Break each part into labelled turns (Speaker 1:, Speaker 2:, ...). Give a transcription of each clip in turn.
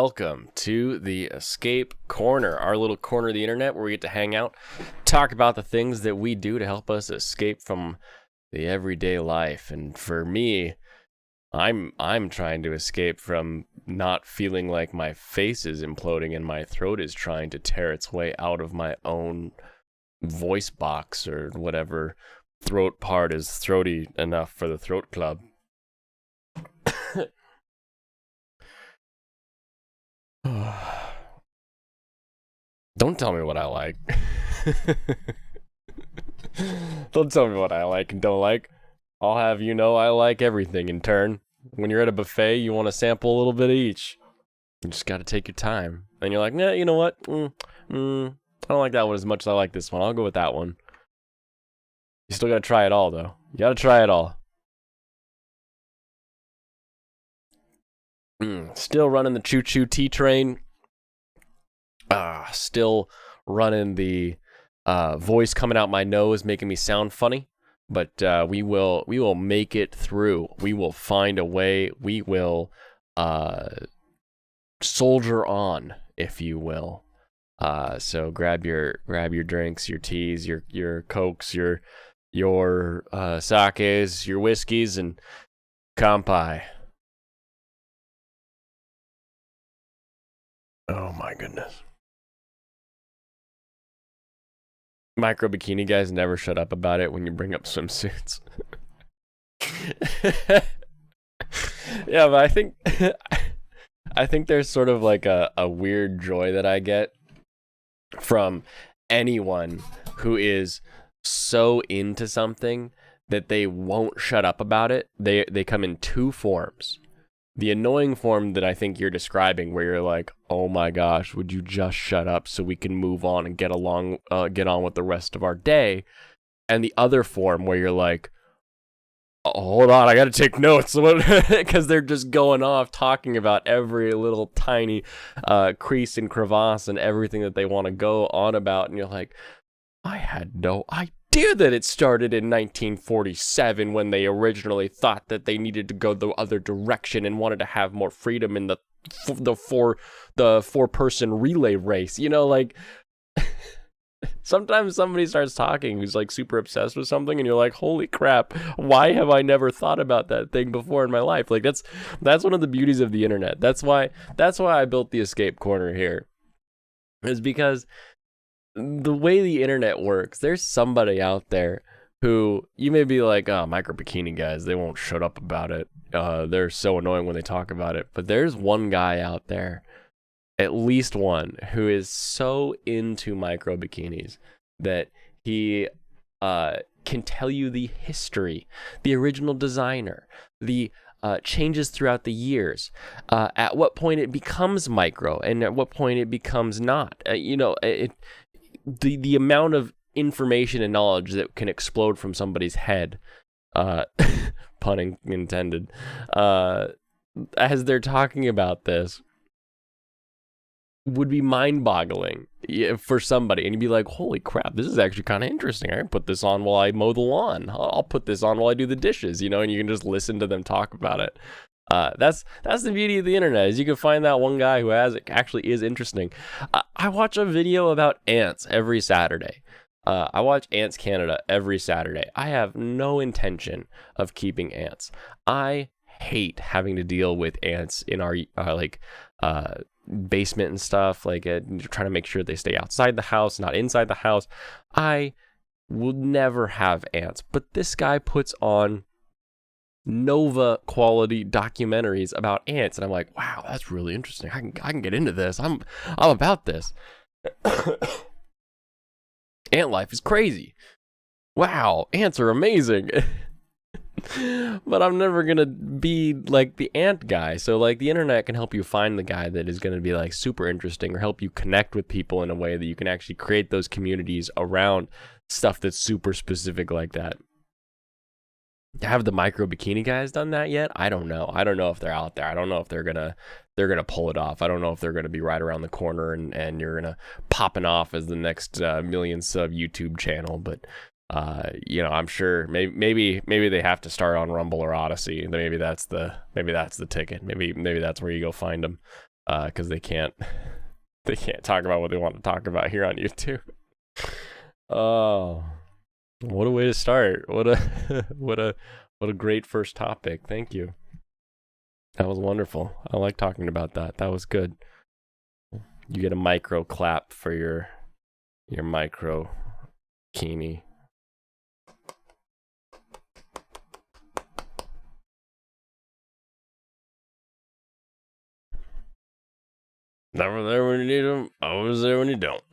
Speaker 1: welcome to the Escape Corner, our little corner of the internet where we get to hang out, talk about the things that we do to help us escape from the everyday life. And for me, I'm trying to escape from not feeling like my face is imploding and my throat is trying to tear its way out of my own voice box or whatever throat part is throaty enough for the throat club. Don't tell me what I like. Don't tell me what I like and don't like. I'll have you know I like everything in turn. When you're at a buffet, you want to sample a little bit of each. You just got to take your time. And you're like, nah, you know what? I don't like that one as much as I like this one. I'll go with that one. You still got to try it all, though. You got to try it all. Still running the choo-choo tea train. Still running the voice coming out my nose, making me sound funny. But we will make it through. We will find a way. We will soldier on, if you will. So grab your drinks, your teas, your cokes, your sakes, your whiskeys, and kampai. Oh my goodness. Micro bikini guys never shut up about it when you bring up swimsuits. Yeah, but I think there's sort of like a weird joy that I get from anyone who is so into something that they won't shut up about it. They come in two forms. The annoying form that I think you're describing, where you're like, oh my gosh, would you just shut up so we can move on and get on with the rest of our day? And the other form where you're like, oh, hold on, I gotta take notes, because they're just going off talking about every little tiny crease and crevasse and everything that they want to go on about. And you're like, I had no idea that it started in 1947 when they originally thought that they needed to go the other direction and wanted to have more freedom in the four-person relay race. You know, like sometimes somebody starts talking who's like super obsessed with something and you're like, holy crap, why have I never thought about that thing before in my life? Like that's one of the beauties of the internet. That's why I built the Escape Corner here, is because the way the internet works, there's somebody out there who you may be like, oh, micro bikini guys, they won't shut up about it. They're so annoying when they talk about it. But there's one guy out there, at least one, who is so into micro bikinis that he can tell you the history, the original designer, the changes throughout the years, at what point it becomes micro and at what point it becomes not. The amount of information and knowledge that can explode from somebody's head, pun intended, as they're talking about this, would be mind-boggling for somebody. And you'd be like, holy crap, this is actually kind of interesting. I can put this on while I mow the lawn. I'll put this on while I do the dishes, and you can just listen to them talk about it. That's the beauty of the internet, is you can find that one guy who actually is interesting. I watch a video about ants every Saturday. I watch Ants Canada every Saturday. I have no intention of keeping ants. I hate having to deal with ants in our basement and stuff, trying to make sure they stay outside the house, not inside the house. I would never have ants, but this guy puts on Nova quality documentaries about ants, and I'm like, wow, that's really interesting. I can get into this. I'm about this. Ant life is crazy. Wow, ants are amazing. But I'm never gonna be like the ant guy. So like the internet can help you find the guy that is gonna be like super interesting, or help you connect with people in a way that you can actually create those communities around stuff that's super specific like that. Have the micro bikini guys done that yet? I don't know. I don't know if they're out there. I don't know if they're gonna pull it off. I don't know if they're gonna be right around the corner and you're gonna popping off as the next million sub YouTube channel. But I'm sure maybe they have to start on Rumble or Odyssey. Maybe that's the ticket. Maybe that's where you go find them. because they can't talk about what they want to talk about here on YouTube. Oh, what a way to start! What a what a great first topic. Thank you. That was wonderful. I like talking about that. That was good. You get a micro clap for your micro kini. Never there when you need them. Always there when you don't.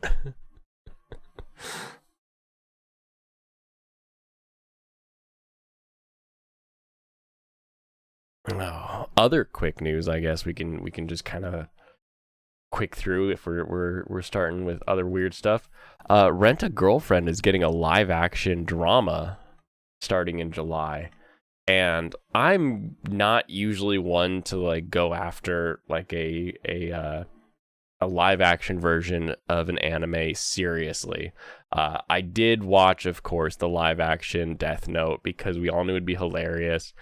Speaker 1: Oh, other quick news, I guess we can just kind of quick through if we're starting with other weird stuff. Rent a Girlfriend is getting a live action drama starting in July. And I'm not usually one to like go after like a live action version of an anime seriously. I did watch, of course, the live action Death Note because we all knew it'd be hilarious.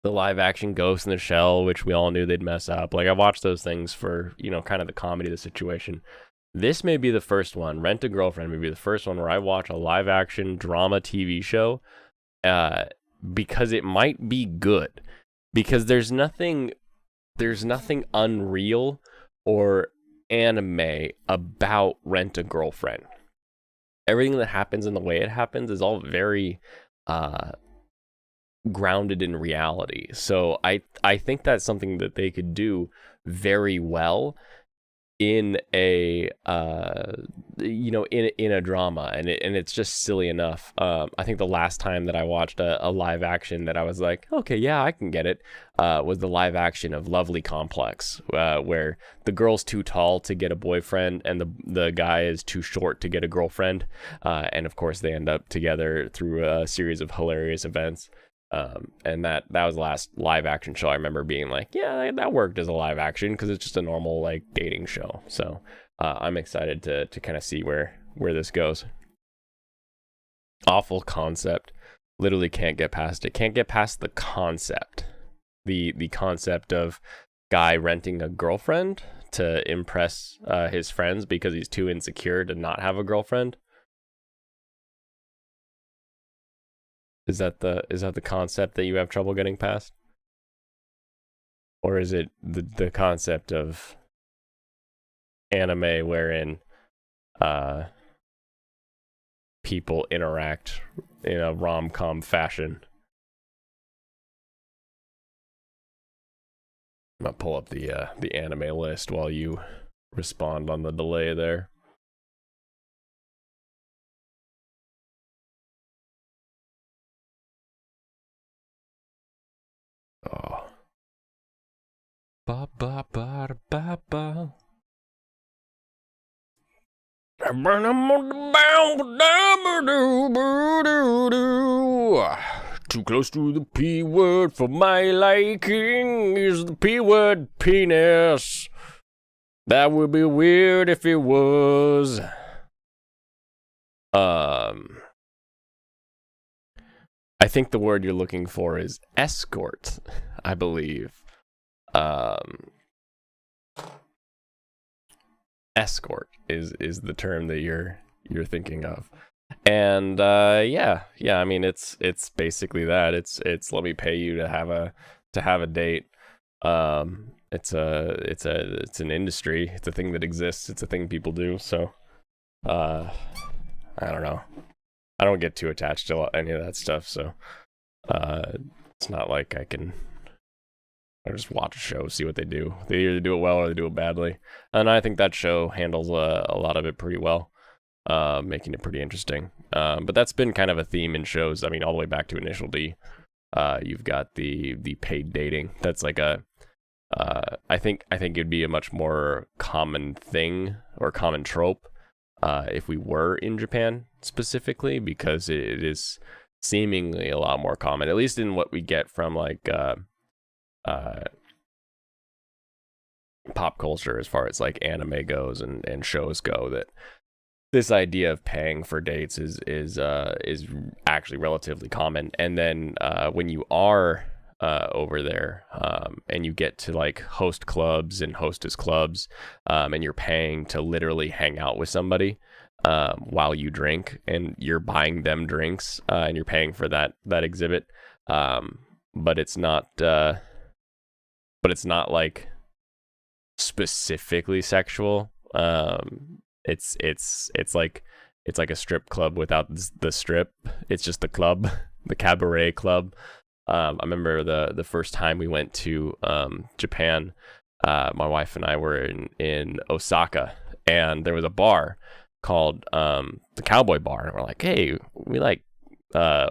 Speaker 1: The live action Ghost in the Shell, which we all knew they'd mess up. Like, I watched those things for, kind of the comedy of the situation. This may be the first one. Rent a Girlfriend may be the first one where I watch a live action drama TV show, because it might be good. Because there's nothing unreal or anime about Rent a Girlfriend. Everything that happens and the way it happens is all very grounded in reality. So I think that's something that they could do very well in a in a drama, and it's just silly enough. I think the last time that I watched a live action that I was like, okay, yeah, I can get it, was the live action of Lovely Complex, where the girl's too tall to get a boyfriend and the guy is too short to get a girlfriend, and of course they end up together through a series of hilarious events. And that was the last live action show I remember being like, yeah, that worked as a live action because it's just a normal like dating show. So I'm excited to kind of see where this goes. Awful concept. Literally can't get past it. Can't get past the concept. The concept of guy renting a girlfriend to impress his friends because he's too insecure to not have a girlfriend. Is that the concept that you have trouble getting past? Or is it the concept of anime wherein people interact in a rom-com fashion? I'm gonna pull up the anime list while you respond on the delay there. Oh. Ba ba ba ba ba. Too close to the P word for my liking is the P word penis. That would be weird if it was. I think the word you're looking for is escort, I believe. Escort is the term that you're thinking of. And yeah, I mean it's basically that. It's let me pay you to have a date. It's an industry. It's a thing that exists. It's a thing people do. So I don't know. I don't get too attached to any of that stuff, so it's not like I just watch a show, see what they do. They either do it well or they do it badly. And I think that show handles a lot of it pretty well, making it pretty interesting. But that's been kind of a theme in shows. I mean, all the way back to Initial D. You've got the paid dating. That's like I think it'd be a much more common thing or common trope if we were in Japan specifically, because it is seemingly a lot more common, at least in what we get from like pop culture as far as like anime goes and shows go, that this idea of paying for dates is actually relatively common. And then when you are over there, and you get to like host clubs and hostess clubs, and you're paying to literally hang out with somebody while you drink, and you're buying them drinks, and you're paying for that exhibit, but it's not like specifically sexual. It's like a strip club without the strip. It's just the club, the cabaret club. I remember the first time we went to Japan, my wife and I were in Osaka, and there was a bar called the Cowboy Bar, and we're like, hey, we like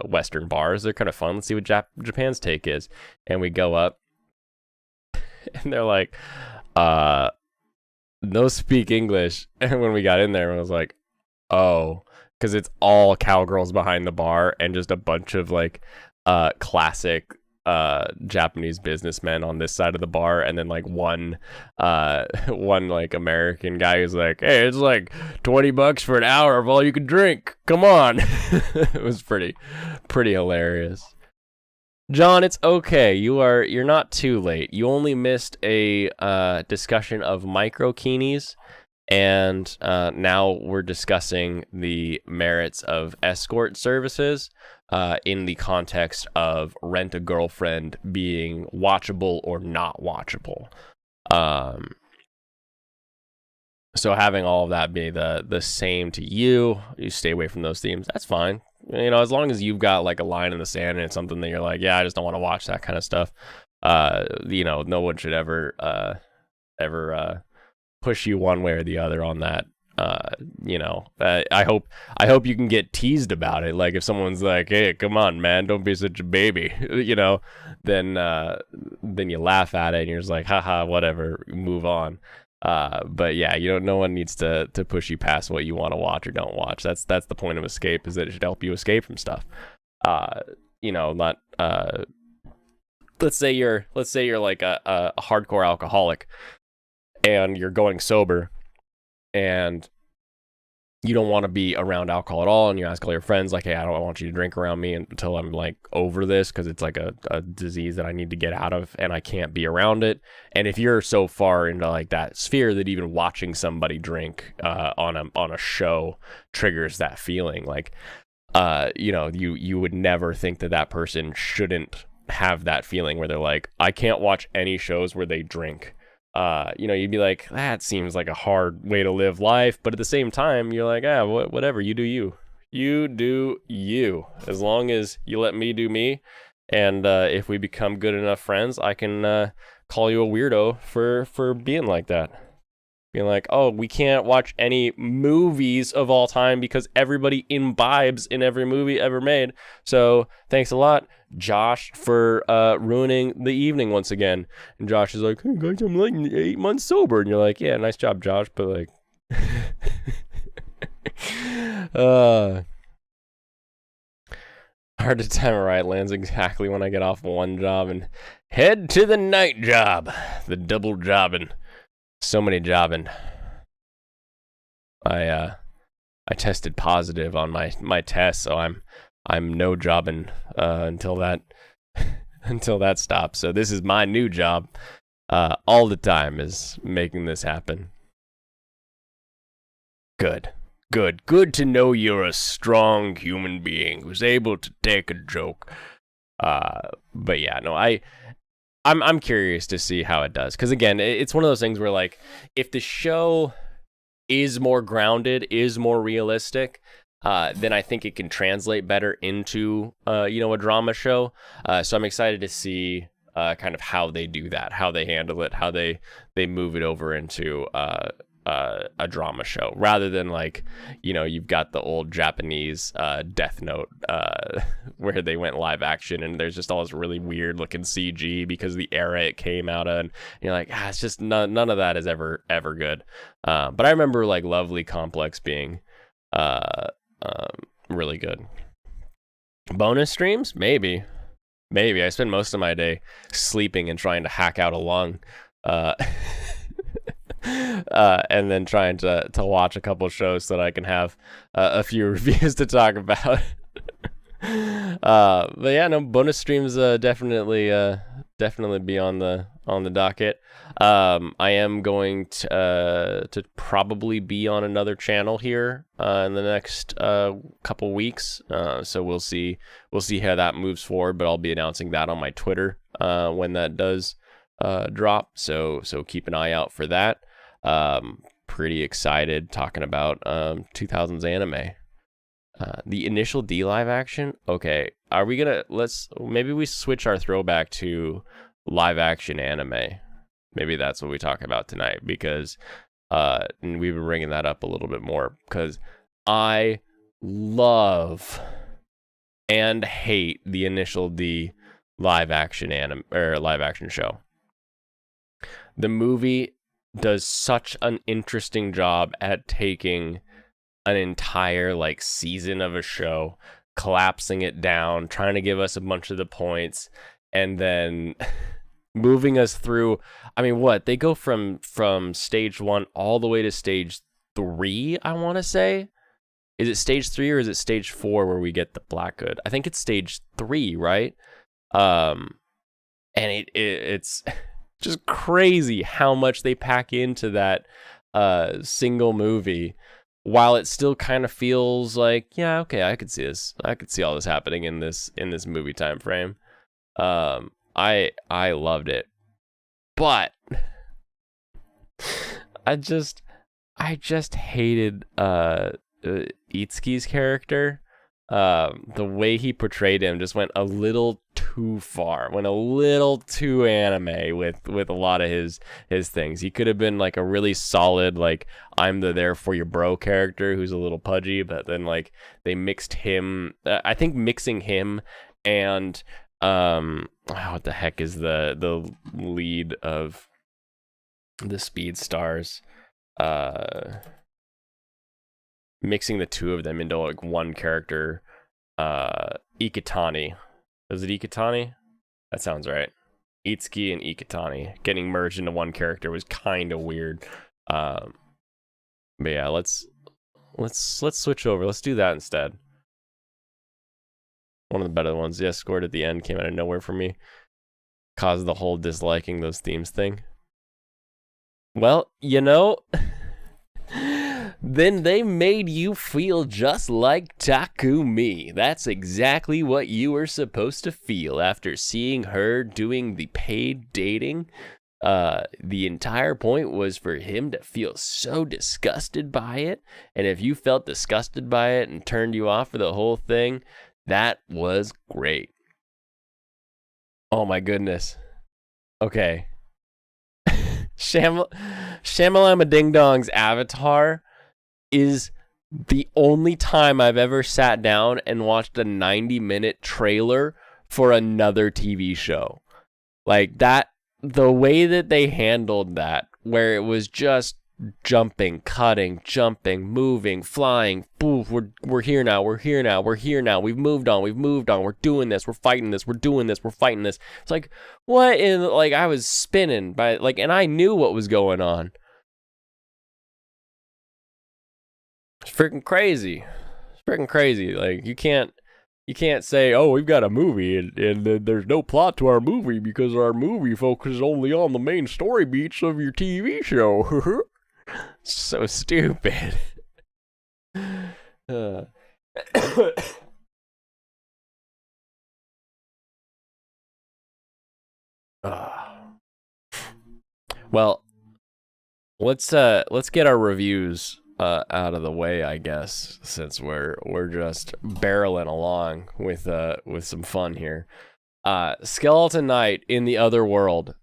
Speaker 1: Western bars. They're kind of fun. Let's see what Japan's take is. And we go up, and they're like, no speak English. And when we got in there, I was like, oh, because it's all cowgirls behind the bar and just a bunch of like classic Japanese businessmen on this side of the bar, and then like one like American guy who's like, hey, it's like $20 for an hour of all you can drink, come on. It was pretty hilarious. John, it's okay. You're not too late. You only missed a discussion of microkinis, and now we're discussing the merits of escort services in the context of Rent a Girlfriend being watchable or not watchable. So having all of that be the same to you stay away from those themes. That's fine. You know, as long as you've got like a line in the sand and it's something that you're like, yeah, I just don't want to watch that kind of stuff. You know, no one should ever push you one way or the other on that. You know, I hope you can get teased about it. Like if someone's like, hey, come on, man, don't be such a baby, you know, then you laugh at it and you're just like, haha, whatever, move on. But yeah, no one needs to push you past what you want to watch or don't watch. That's the point of escape, is that it should help you escape from stuff. You know, not let's say you're like a hardcore alcoholic and you're going sober and you don't want to be around alcohol at all, and you ask all your friends like, hey, I don't want you to drink around me until I'm like over this, because it's like a disease that I need to get out of and I can't be around it. And if you're so far into like that sphere that even watching somebody drink on a show triggers that feeling, like you know, you would never think that person shouldn't have that feeling where they're like, I can't watch any shows where they drink. You know, you'd be like, that seems like a hard way to live life, but at the same time, you're like, whatever, you do you, as long as you let me do me, and if we become good enough friends, I can call you a weirdo for being like that. Being like, oh, we can't watch any movies of all time because everybody imbibes in every movie ever made. So thanks a lot, Josh, for ruining the evening once again. And Josh is like, hey guys, I'm like 8 months sober. And you're like, yeah, nice job, Josh. But like, hard to time it right. Lands exactly when I get off one job and head to the night job. The double jobbing. So many jobbing. I tested positive on my test, so I'm no jobbing until that stops. So this is my new job all the time, is making this happen. Good to know you're a strong human being who's able to take a joke. But yeah, no, I'm curious to see how it does, because again, it's one of those things where like, if the show is more grounded, is more realistic, then I think it can translate better into you know, a drama show. So I'm excited to see kind of how they do that, how they handle it, how they move it over into a drama show, rather than like, you know, you've got the old Japanese Death Note where they went live action and there's just all this really weird looking CG because of the era it came out of, and you're like, it's just none of that is ever good. But I remember like Lovely Complex being really good. Bonus streams, maybe I spend most of my day sleeping and trying to hack out a lung. And then trying to watch a couple shows so that I can have a few reviews to talk about. But yeah, no, bonus streams definitely be on the docket. I am going to probably be on another channel here in the next couple weeks. So we'll see how that moves forward, but I'll be announcing that on my Twitter when that does drop. So keep an eye out for that. Pretty excited talking about 2000s anime. The initial D live action. Okay, are we gonna maybe we switch our throwback to live action anime. Maybe that's what we talk about tonight, because and we've been bringing that up a little bit more because I love and hate the initial D live action anime or live action show. The movie does such an interesting job at taking an entire like season of a show, collapsing it down, trying to give us a bunch of the points, and then moving us through. I mean, what they go from stage 1 all the way to stage 3, I want to say. Is it stage 3 or is it stage 4 where we get the Black Hood? I think it's stage 3, right? And it's just crazy how much they pack into that single movie, while it still kind of feels like, yeah, okay, I could see this. I could see all this happening in this movie time frame. I loved it. But I just hated Itsuki's character. The way he portrayed him just went a little too far, went a little too anime with a lot of his things. He could have been like a really solid, like, I'm the there for your bro character who's a little pudgy, but then like they mixed him. I think mixing him and what the heck is the lead of the Speed Stars? Mixing the two of them into like one character, Ikitani. Is it Ikitani? That sounds right. Itsuki and Ikitani getting merged into one character was kind of weird. But yeah, let's switch over. Let's do that instead. One of the better ones. Yeah, scored at the end, came out of nowhere for me. Caused the whole disliking those themes thing. Well, you know, then they made you feel just like Takumi. That's exactly what you were supposed to feel after seeing her doing the paid dating. The entire point was for him to feel so disgusted by it. And if you felt disgusted by it and turned you off for the whole thing, that was great. Oh my goodness. Okay. Shamalama Ding Dong's avatar is the only time I've ever sat down and watched a 90-minute trailer for another TV show. Like that, the way that they handled that, where it was just jumping, cutting, jumping, moving, flying, boof, we're here now, we're here now, we're here now, we've moved on, we're doing this, we're fighting this, we're doing this, we're fighting this. It's like, what in, like, I was spinning by, like, and I knew what was going on. It's freaking crazy. It's freaking crazy. Like, you can't say, oh, we've got a movie and there's no plot to our movie because our movie focuses only on the main story beats of your TV show. So stupid. Well, let's get our reviews out of the way, I guess, since we're just barreling along with some fun here. Skeleton Knight in the Other World.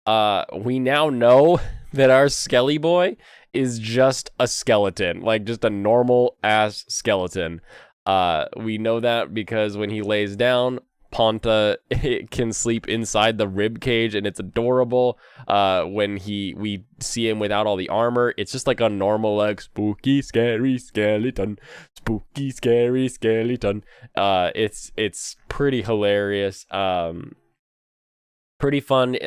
Speaker 1: We now know that our Skelly boy is just a skeleton, like just a normal ass skeleton. We know that because when he lays down, Ponta can sleep inside the rib cage, and it's adorable. When we see him without all the armor, it's just like a normal, like, spooky, scary skeleton. Spooky, scary skeleton. It's pretty hilarious. Pretty fun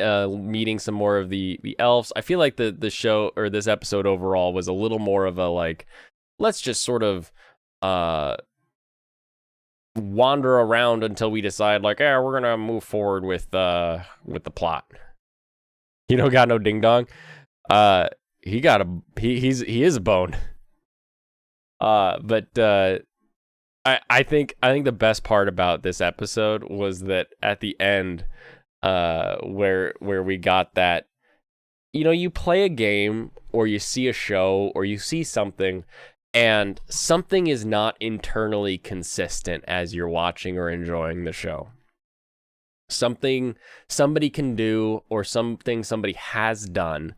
Speaker 1: meeting some more of the elves. I feel like the show, or this episode overall, was a little more of a, like, let's just sort of wander around until we decide, like, yeah, we're gonna move forward with the plot. You don't got no ding dong. He is a bone. But I think the best part about this episode was that at the end, where we got that, you play a game or you see a show or you see something, and something is not internally consistent as you're watching or enjoying the show. Something somebody can do or something somebody has done,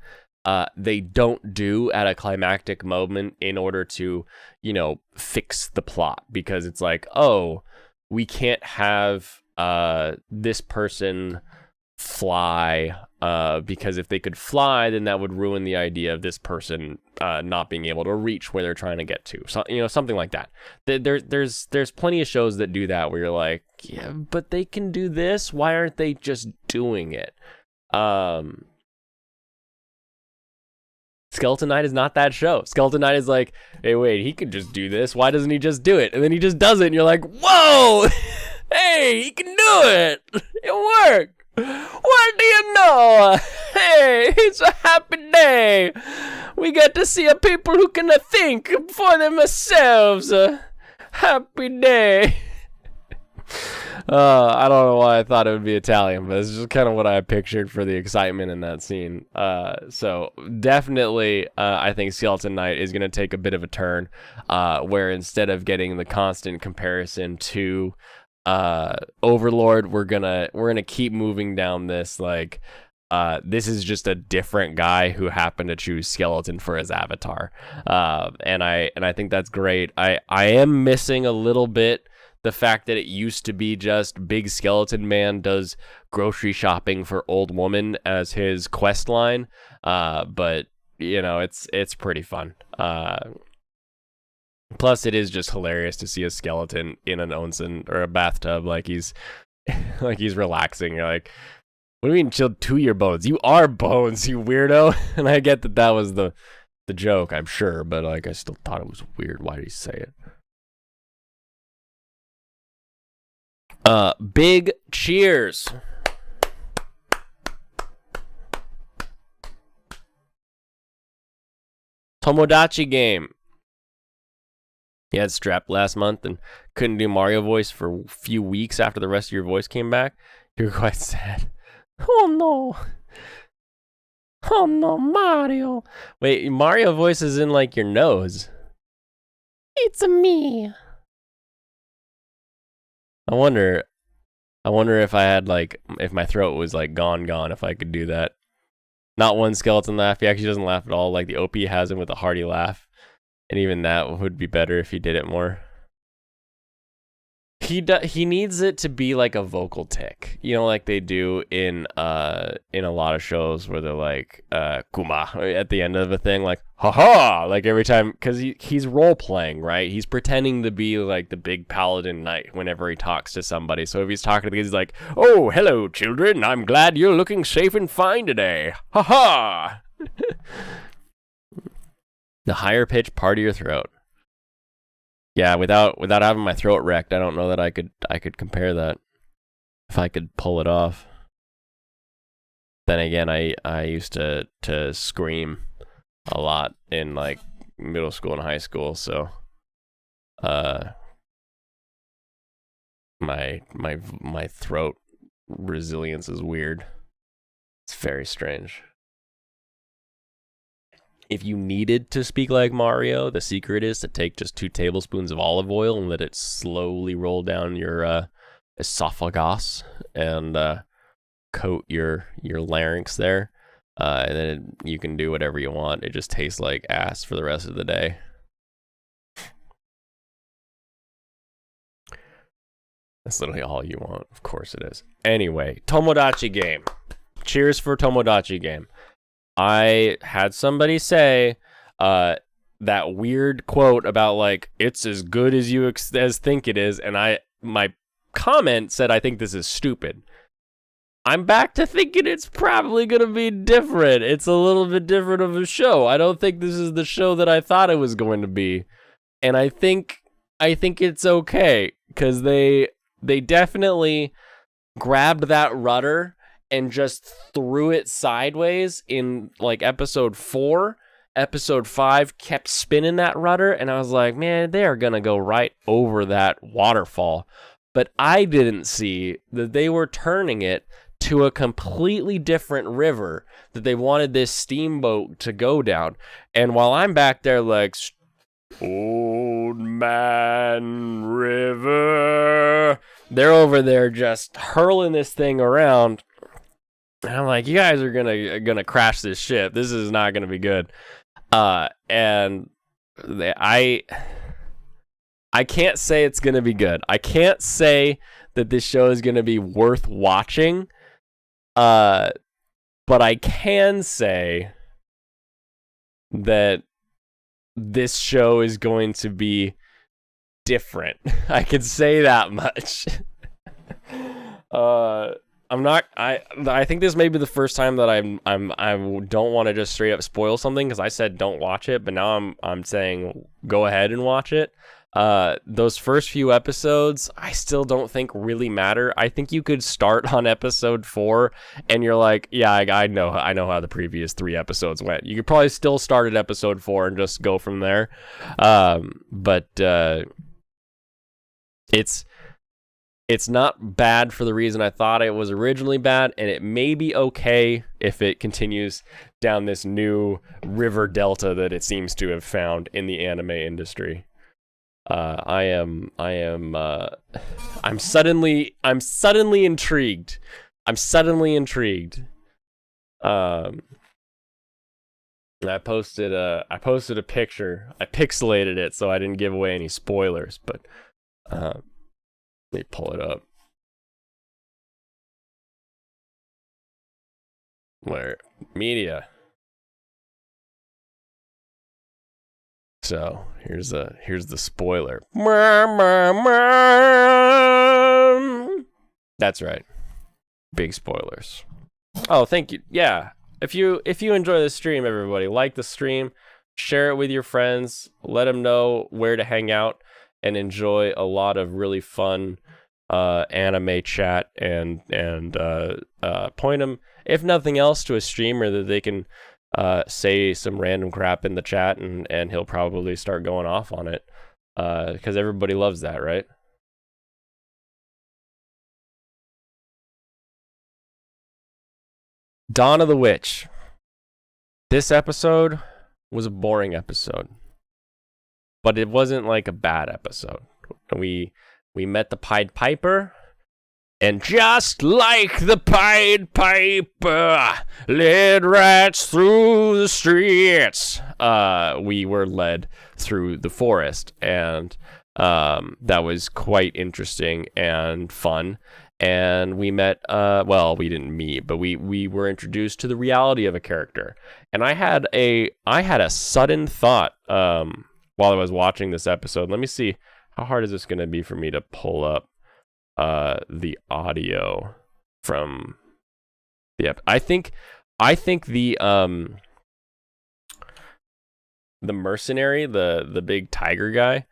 Speaker 1: they don't do at a climactic moment in order to, fix the plot, because it's like, oh, we can't have this person fly, because if they could fly, then that would ruin the idea of this person not being able to reach where they're trying to get to. So, something like that. There's plenty of shows that do that where you're like, yeah, but they can do this. Why aren't they just doing it? Skeleton Knight is not that show. Skeleton Knight is like, hey, wait, he could just do this. Why doesn't he just do it? And then he just does it, and you're like, whoa, hey, he can do it. It worked. What do you know? Hey, it's a happy day. We get to see a people who can think for themselves. Happy day. I don't know why I thought it would be Italian, but it's just kind of what I pictured for the excitement in that scene. So definitely, I think Skeleton Knight is going to take a bit of a turn, where instead of getting the constant comparison to Overlord, we're gonna keep moving down this, like, this is just a different guy who happened to choose skeleton for his avatar, and I think that's great. I am missing a little bit the fact that it used to be just Big Skeleton Man does grocery shopping for old woman as his quest line, but it's pretty fun. Plus, it is just hilarious to see a skeleton in an onsen or a bathtub, like he's relaxing. You're like, what do you mean chilled to your bones? You are bones, you weirdo. And I get that was the joke, I'm sure, but like I still thought it was weird. Why did he say it? Big cheers. Tomodachi Game. You had strep last month and couldn't do Mario voice for a few weeks after the rest of your voice came back. You're quite sad. Oh no. Oh no, Mario. Wait, Mario voice is in like your nose. It's me. I wonder if I had if my throat was like gone, if I could do that. Not one skeleton laugh. He actually doesn't laugh at all. Like the OP has him with a hearty laugh. And even that would be better if he did it more. He needs it to be like a vocal tick, like they do in a lot of shows where they're like Kuma at the end of a thing, like haha, like every time, because he's role playing, right? He's pretending to be like the big paladin knight whenever he talks to somebody. So if he's talking to kids, he's like, oh, hello children, I'm glad you're looking safe and fine today, haha. The higher pitched part of your throat. Yeah, without having my throat wrecked, I don't know that I could compare that. If I could pull it off. Then again, I used to scream a lot in like middle school and high school, so my throat resilience is weird. It's very strange. If you needed to speak like Mario, the secret is to take just 2 tablespoons of olive oil and let it slowly roll down your esophagus and coat your larynx there. And then you can do whatever you want. It just tastes like ass for the rest of the day. That's literally all you want. Of course it is. Anyway, Tomodachi Game. Cheers for Tomodachi Game. I had somebody say that weird quote about like it's as good as you as think it is, and my comment said I think this is stupid. I'm back to thinking it's probably gonna be different. It's a little bit different of a show. I don't think this is the show that I thought it was going to be, and I think it's okay because they definitely grabbed that rudder and just threw it sideways in like episode 4. Episode 5 kept spinning that rudder, and I was like, man, they are gonna go right over that waterfall. But I didn't see that they were turning it to a completely different river that they wanted this steamboat to go down. And while I'm back there like, Old Man River, they're over there just hurling this thing around. And I'm like, you guys are gonna crash this ship. This is not gonna be good. And I can't say it's gonna be good. I can't say that this show is gonna be worth watching. But I can say that this show is going to be different. I can say that much. I think this may be the first time that I don't want to just straight up spoil something, because I said don't watch it, but now I'm saying go ahead and watch it. Those first few episodes, I still don't think really matter. I think you could start on episode 4 and you're like, yeah, I know how the previous 3 episodes went. You could probably still start at episode 4 and just go from there. But it's not bad for the reason I thought it was originally bad, and it may be okay if it continues down this new river delta that it seems to have found in the anime industry. I'm suddenly intrigued. I'm suddenly intrigued. I posted a picture. I pixelated it so I didn't give away any spoilers, but let me pull it up. Where media. So here's the spoiler. That's right. Big spoilers. Oh, thank you. Yeah. If you enjoy the stream, everybody, like the stream, share it with your friends, let them know where to hang out, and enjoy a lot of really fun anime chat, and point them, if nothing else, to a streamer that they can say some random crap in the chat, and he'll probably start going off on it, because everybody loves that, right? Dawn of the Witch. This episode was a boring episode, but it wasn't like a bad episode. We met the Pied Piper, and just like the Pied Piper led rats through the streets, we were led through the forest, and that was quite interesting and fun. And we met, well, we didn't meet, but we were introduced to the reality of a character. And I had a sudden thought while I was watching this episode. Let me see, how hard is this going to be for me to pull up the audio from the I think the mercenary, the big tiger guy,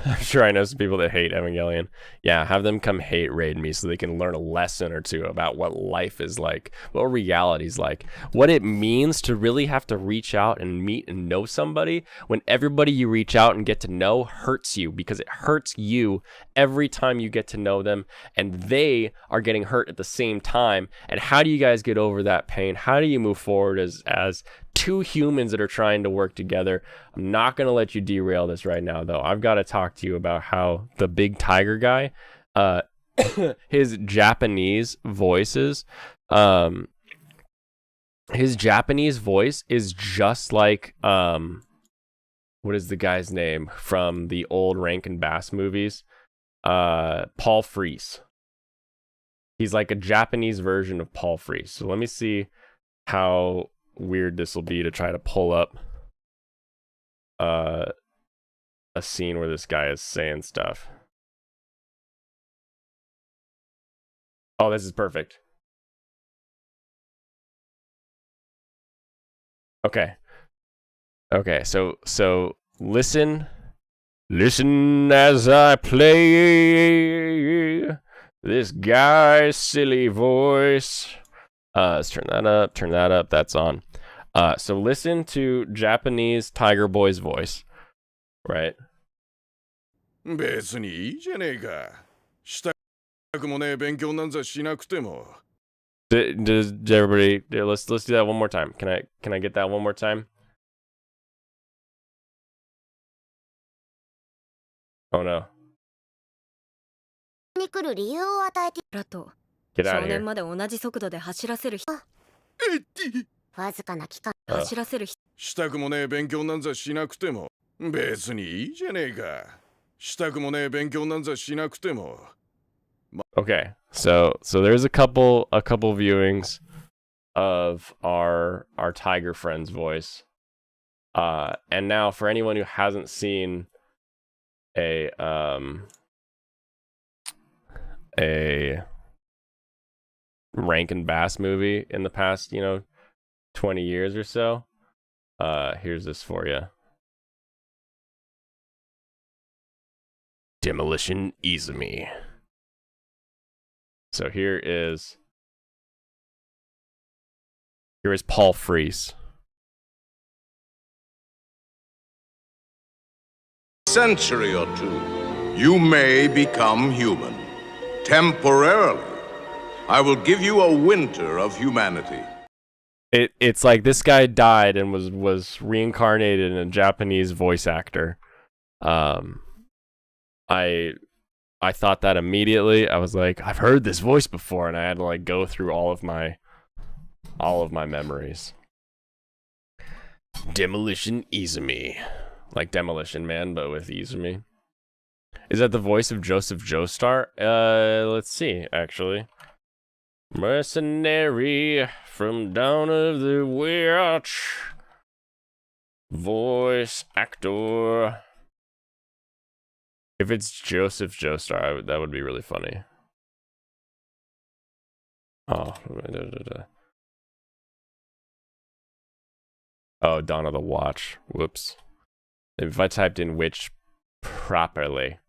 Speaker 1: I'm sure I know some people that hate Evangelion. Yeah, have them come hate raid me so they can learn a lesson or two about what life is like, what reality's like, what it means to really have to reach out and meet and know somebody when everybody you reach out and get to know hurts you, because it hurts you every time you get to know them, and they are getting hurt at the same time. And how do you guys get over that pain? How do you move forward as two humans that are trying to work together? I'm not going to let you derail this right now, though. I've got to talk to you about how the big tiger guy, his Japanese voices, his Japanese voice is just like, what is the guy's name from the old Rankin Bass movies? Paul Frees. He's like a Japanese version of Paul Frees. So let me see how weird this will be to try to pull up a scene where this guy is saying stuff. Oh, this is perfect. Okay, so listen Listen as I play this guy's silly voice. Let's turn that up. Turn that up. That's on. So listen to Japanese Tiger Boy's voice, right?
Speaker 2: 別にいいじゃねえか。したくもねえ勉強なんざしなくても。
Speaker 1: Does everybody? Let's do that one more time. Can I get that one more time? Oh no.
Speaker 3: に来る理由を与えて
Speaker 4: らと
Speaker 1: Get out
Speaker 4: 少
Speaker 1: of
Speaker 4: 年
Speaker 1: here.
Speaker 4: まで同じ速度で走らせる人
Speaker 3: わずかな期間
Speaker 4: 走らせる人
Speaker 2: したくもねえ勉強なんざしなくても。別にいいじゃねえか。したくもねえ勉強なんざしなくても。
Speaker 1: Okay, so there's a couple viewings of our tiger friend's voice, and now for anyone who hasn't seen a Rankin Bass movie in the past 20 years or so, here's this for you. Demolition Izumi. So here is Paul Frees.
Speaker 5: Century or two, you may become human. Temporarily. I will give you a winter of humanity.
Speaker 1: It's like this guy died and was reincarnated in a Japanese voice actor. I thought that immediately. I was like, I've heard this voice before, and I had to like go through all of my memories. Demolition Izumi. Like Demolition Man, but with Izumi. Is that the voice of Joseph Joestar? Let's see, actually. Mercenary from Dawn of the Witch. Voice actor. If it's Joseph Joestar, that would be really funny. Oh. Oh, Dawn of the Watch. Whoops. If I typed in witch properly,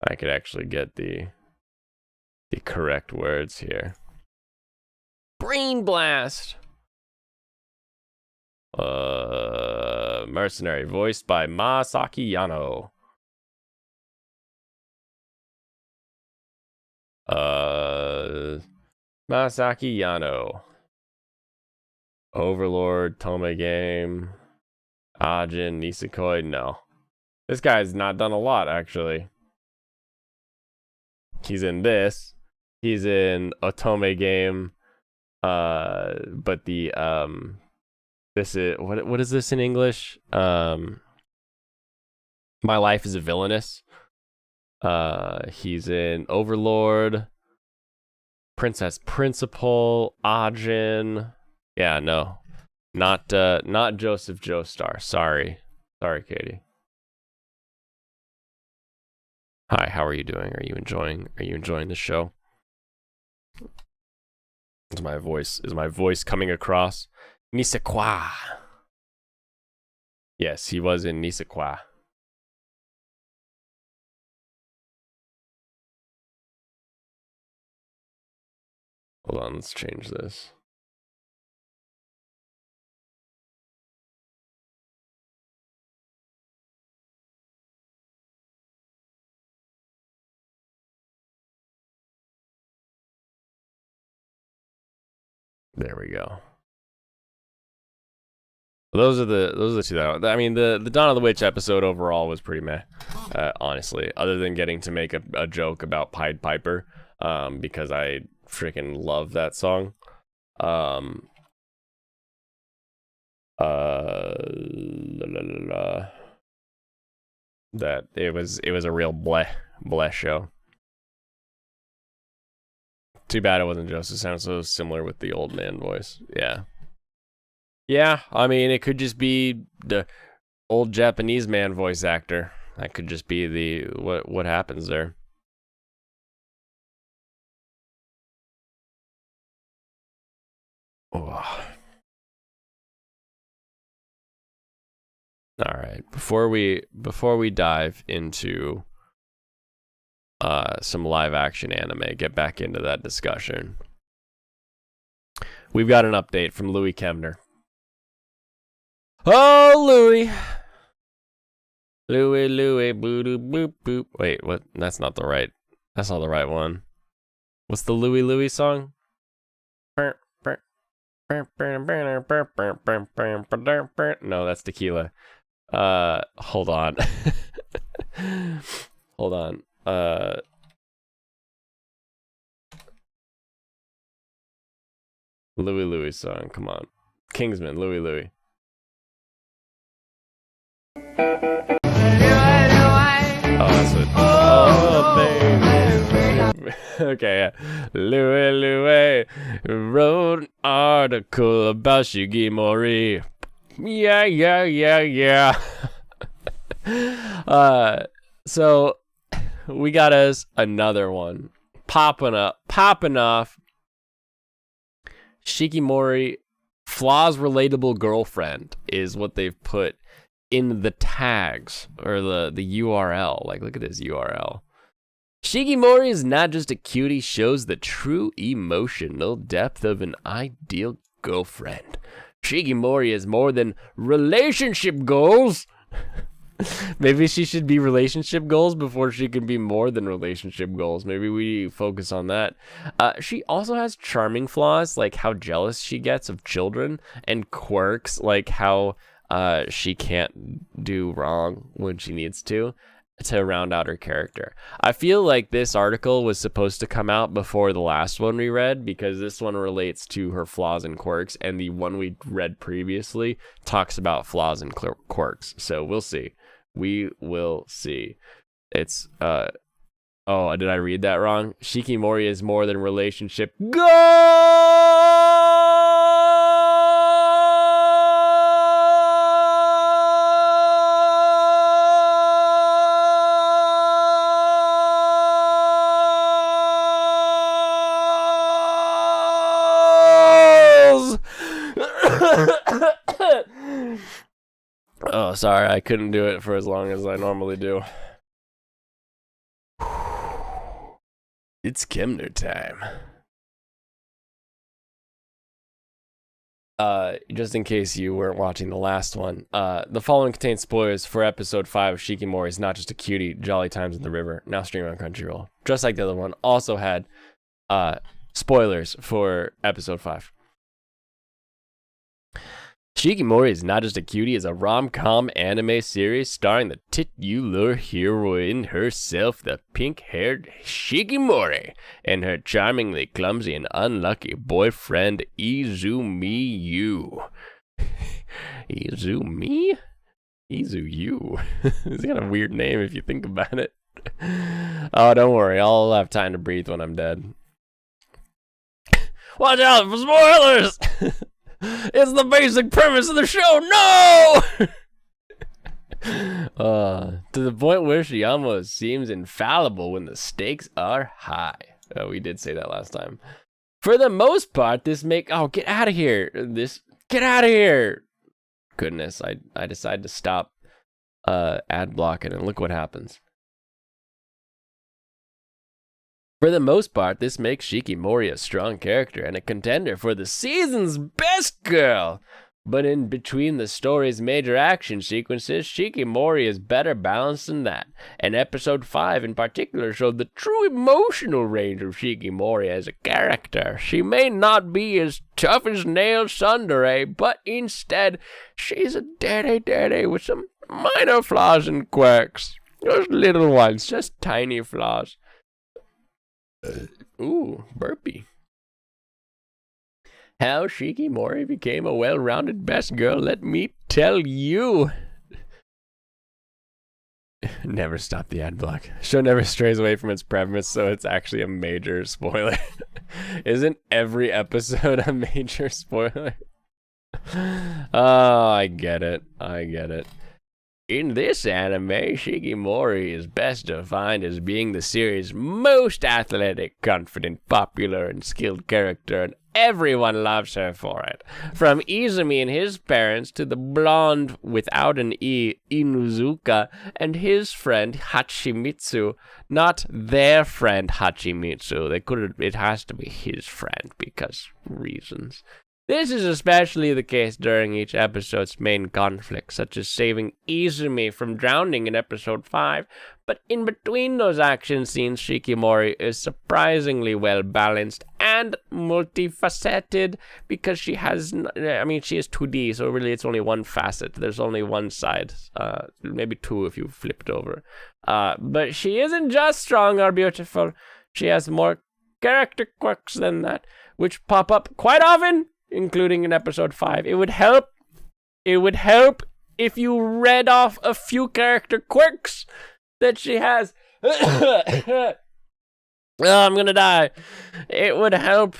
Speaker 1: I could actually get the correct words here. Brain blast. Mercenary, voiced by Masaki Yano. Masaki Yano. Overlord, Tome Game, Ajin, Nisekoi. No. This guy's not done a lot, actually. He's in this. He's in Otome Game. But the this is what is this in English? My Life is a Villainous. He's in Overlord, Princess Principal, Ajin. Yeah, no. Not Joseph Joestar. Sorry, Katie. Hi, how are you doing? Are you enjoying the show? Is my voice coming across? Nisekwa. Yes, he was in Nisekwa. Hold on, let's change this. There we go. Those are the two that I mean the Dawn of the Witch episode overall was pretty meh, honestly. Other than getting to make a joke about Pied Piper, because I freaking love that song. That it was a real bleh show. Too bad it wasn't Joseph. Sounds so similar with the old man voice. Yeah. Yeah, I mean, it could just be the old Japanese man voice actor. That could just be the what happens there. Oh. All right. Before we dive into some live action anime, get back into that discussion. We've got an update from Louis Kemner. Oh, Louis, boo doo boop boop. Wait, what? That's not the right one. What's the Louis song? No, that's Tequila. Hold on. Hold on. Louis song. Come on. Kingsman, Louis. Oh, that's it. Oh, baby. Okay, yeah. Louis wrote an article about Shikimori. Yeah. So we got us another one popping off. Shikimori, flaws relatable girlfriend is what they've put in the tags or the URL. Like, look at this URL. Shikimori is not just a cutie, shows the true emotional depth of an ideal girlfriend. Shikimori is more than relationship goals. Maybe she should be relationship goals before she can be more than relationship goals. Maybe we focus on that. She also has charming flaws, like how jealous she gets of children, and quirks, like how she can't do wrong when she needs to round out her character. I feel like this article was supposed to come out before the last one we read, because this one relates to her flaws and quirks, and the one we read previously talks about flaws and quirks. So we'll see. We will see. It's oh, did I read that wrong? Shikimori is more than relationship Oh, sorry, I couldn't do it for as long as I normally do. It's Kemner time. Just in case you weren't watching the last one, the following contains spoilers for episode 5 of Shikimori is not just a cutie, Jolly Times in the River, now streaming on Crunchyroll. Just like the other one, also had spoilers for episode 5. Shikimori is not just a cutie is a rom-com anime series starring the titular heroine herself, the pink-haired Shikimori, and her charmingly clumsy and unlucky boyfriend Izumiyu. Izuyu? It's got a weird name if you think about it. Oh, don't worry, I'll have time to breathe when I'm dead. Watch out for spoilers! It's the basic premise of the show. No! To the point where Shiyama seems infallible when the stakes are high. Oh, we did say that last time. For the most part, this make... Oh, get out of here. Get out of here. Goodness, I decided to stop ad blocking, and look what happens. For the most part, this makes Shikimori a strong character and a contender for the season's best girl. But in between the story's major action sequences, Shikimori is better balanced than that. And episode 5 in particular showed the true emotional range of Shikimori as a character. She may not be as tough as nails tsundere, but instead, she's a daddy with some minor flaws and quirks. Those little ones, just tiny flaws. Ooh, burpee. How Shikimori became a well-rounded best girl, let me tell you. Never stop the ad block. Show never strays away from its premise, so it's actually a major spoiler. Isn't every episode a major spoiler? Oh, I get it. In this anime, Shikimori is best defined as being the series' most athletic, confident, popular, and skilled character, and everyone loves her for it. From Izumi and his parents to the blonde without an E, Inuzuka, and his friend Hachimitsu. Not their friend Hachimitsu. It has to be his friend because reasons. This is especially the case during each episode's main conflict, such as saving Izumi from drowning in episode 5, but in between those action scenes, Shikimori is surprisingly well balanced and multifaceted because she has 2D, so really it's only one facet. There's only one side, maybe two if you flip it over. But she isn't just strong or beautiful. She has more character quirks than that, which pop up quite often, including in episode 5. It would help if you read off a few character quirks that she has. Oh, I'm gonna die. It would help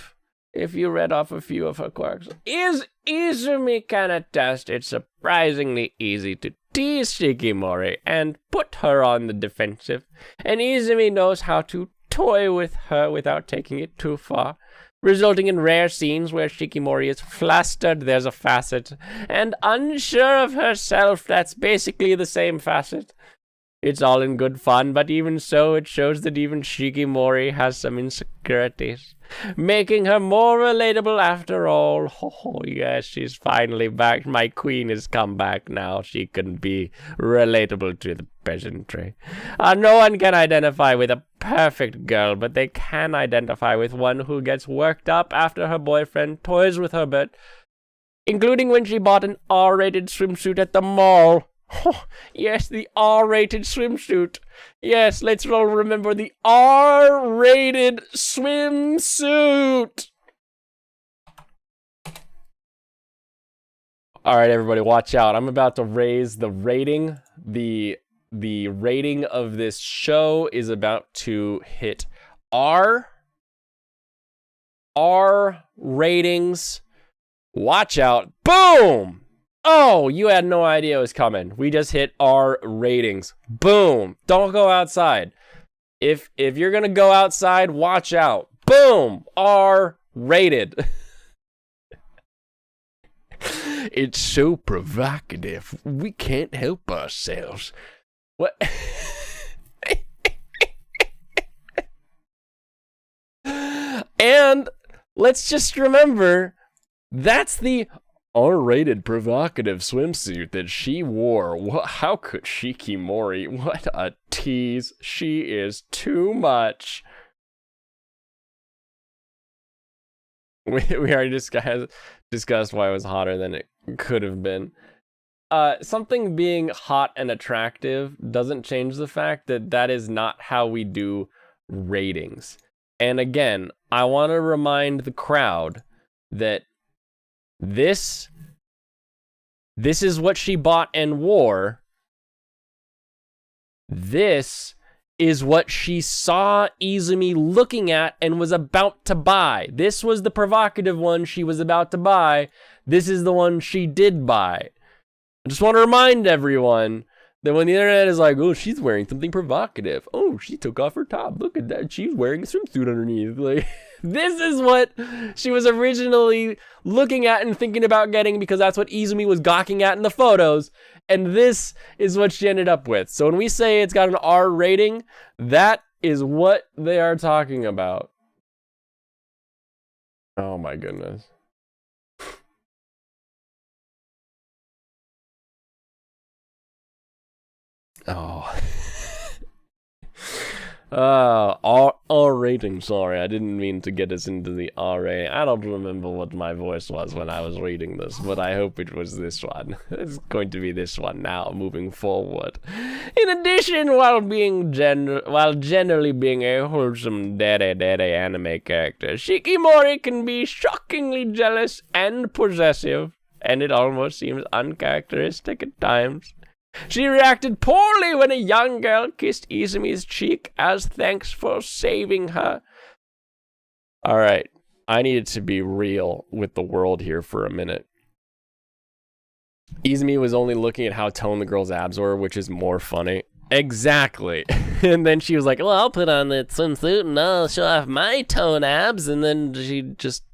Speaker 1: if you read off a few of her quirks. Izumi can attest it's surprisingly easy to tease Shikimori and put her on the defensive, and Izumi knows how to toy with her without taking it too far, resulting in rare scenes where Shikimori is flustered, there's a facet, and unsure of herself, that's basically the same facet. It's all in good fun, but even so, it shows that even Shikimori has some insecurities, making her more relatable after all. Oh, yes, she's finally back. My queen has come back now. She can be relatable to the peasantry. No one can identify with a perfect girl, but they can identify with one who gets worked up after her boyfriend toys with her bit, including when she bought an R-rated swimsuit at the mall. Oh, yes, the R-rated swimsuit. Yes, let's all remember the R-rated swimsuit. All right, everybody, watch out. I'm about to raise the rating. The rating of this show is about to hit R ratings. Watch out. Boom! Oh, you had no idea it was coming. We just hit R ratings. Boom. Don't go outside. If you're going to go outside, watch out. Boom. R rated. It's so provocative. We can't help ourselves. What? And let's just remember, that's the R-rated provocative swimsuit that she wore. How could Shikimori? What a tease. She is too much. We already discussed why it was hotter than it could have been. Something being hot and attractive doesn't change the fact that that is not how we do ratings. And again, I want to remind the crowd that this is what she bought and wore. This is what she saw Izumi looking at and was about to buy. This was the provocative one she was about to buy. This is the one she did buy. I just want to remind everyone that when the internet is like, oh, she's wearing something provocative. Oh, she took off her top. Look at that. She's wearing a swimsuit underneath. Like, this is what she was originally looking at and thinking about getting because that's what Izumi was gawking at in the photos. And this is what she ended up with. So when we say it's got an R rating, that is what they are talking about. Oh my goodness. Oh. R rating, sorry. I didn't mean to get us into the R rating. I don't remember what my voice was when I was reading this, but I hope it was this one. It's going to be this one now, moving forward. In addition, while generally being a wholesome dede anime character, Shikimori can be shockingly jealous and possessive, and it almost seems uncharacteristic at times. She reacted poorly when a young girl kissed Izumi's cheek as thanks for saving her. Alright, I needed to be real with the world here for a minute. Izumi was only looking at how toned the girl's abs were, which is more funny. Exactly. And then she was like, well, I'll put on that swimsuit and I'll show off my tone abs. And then she just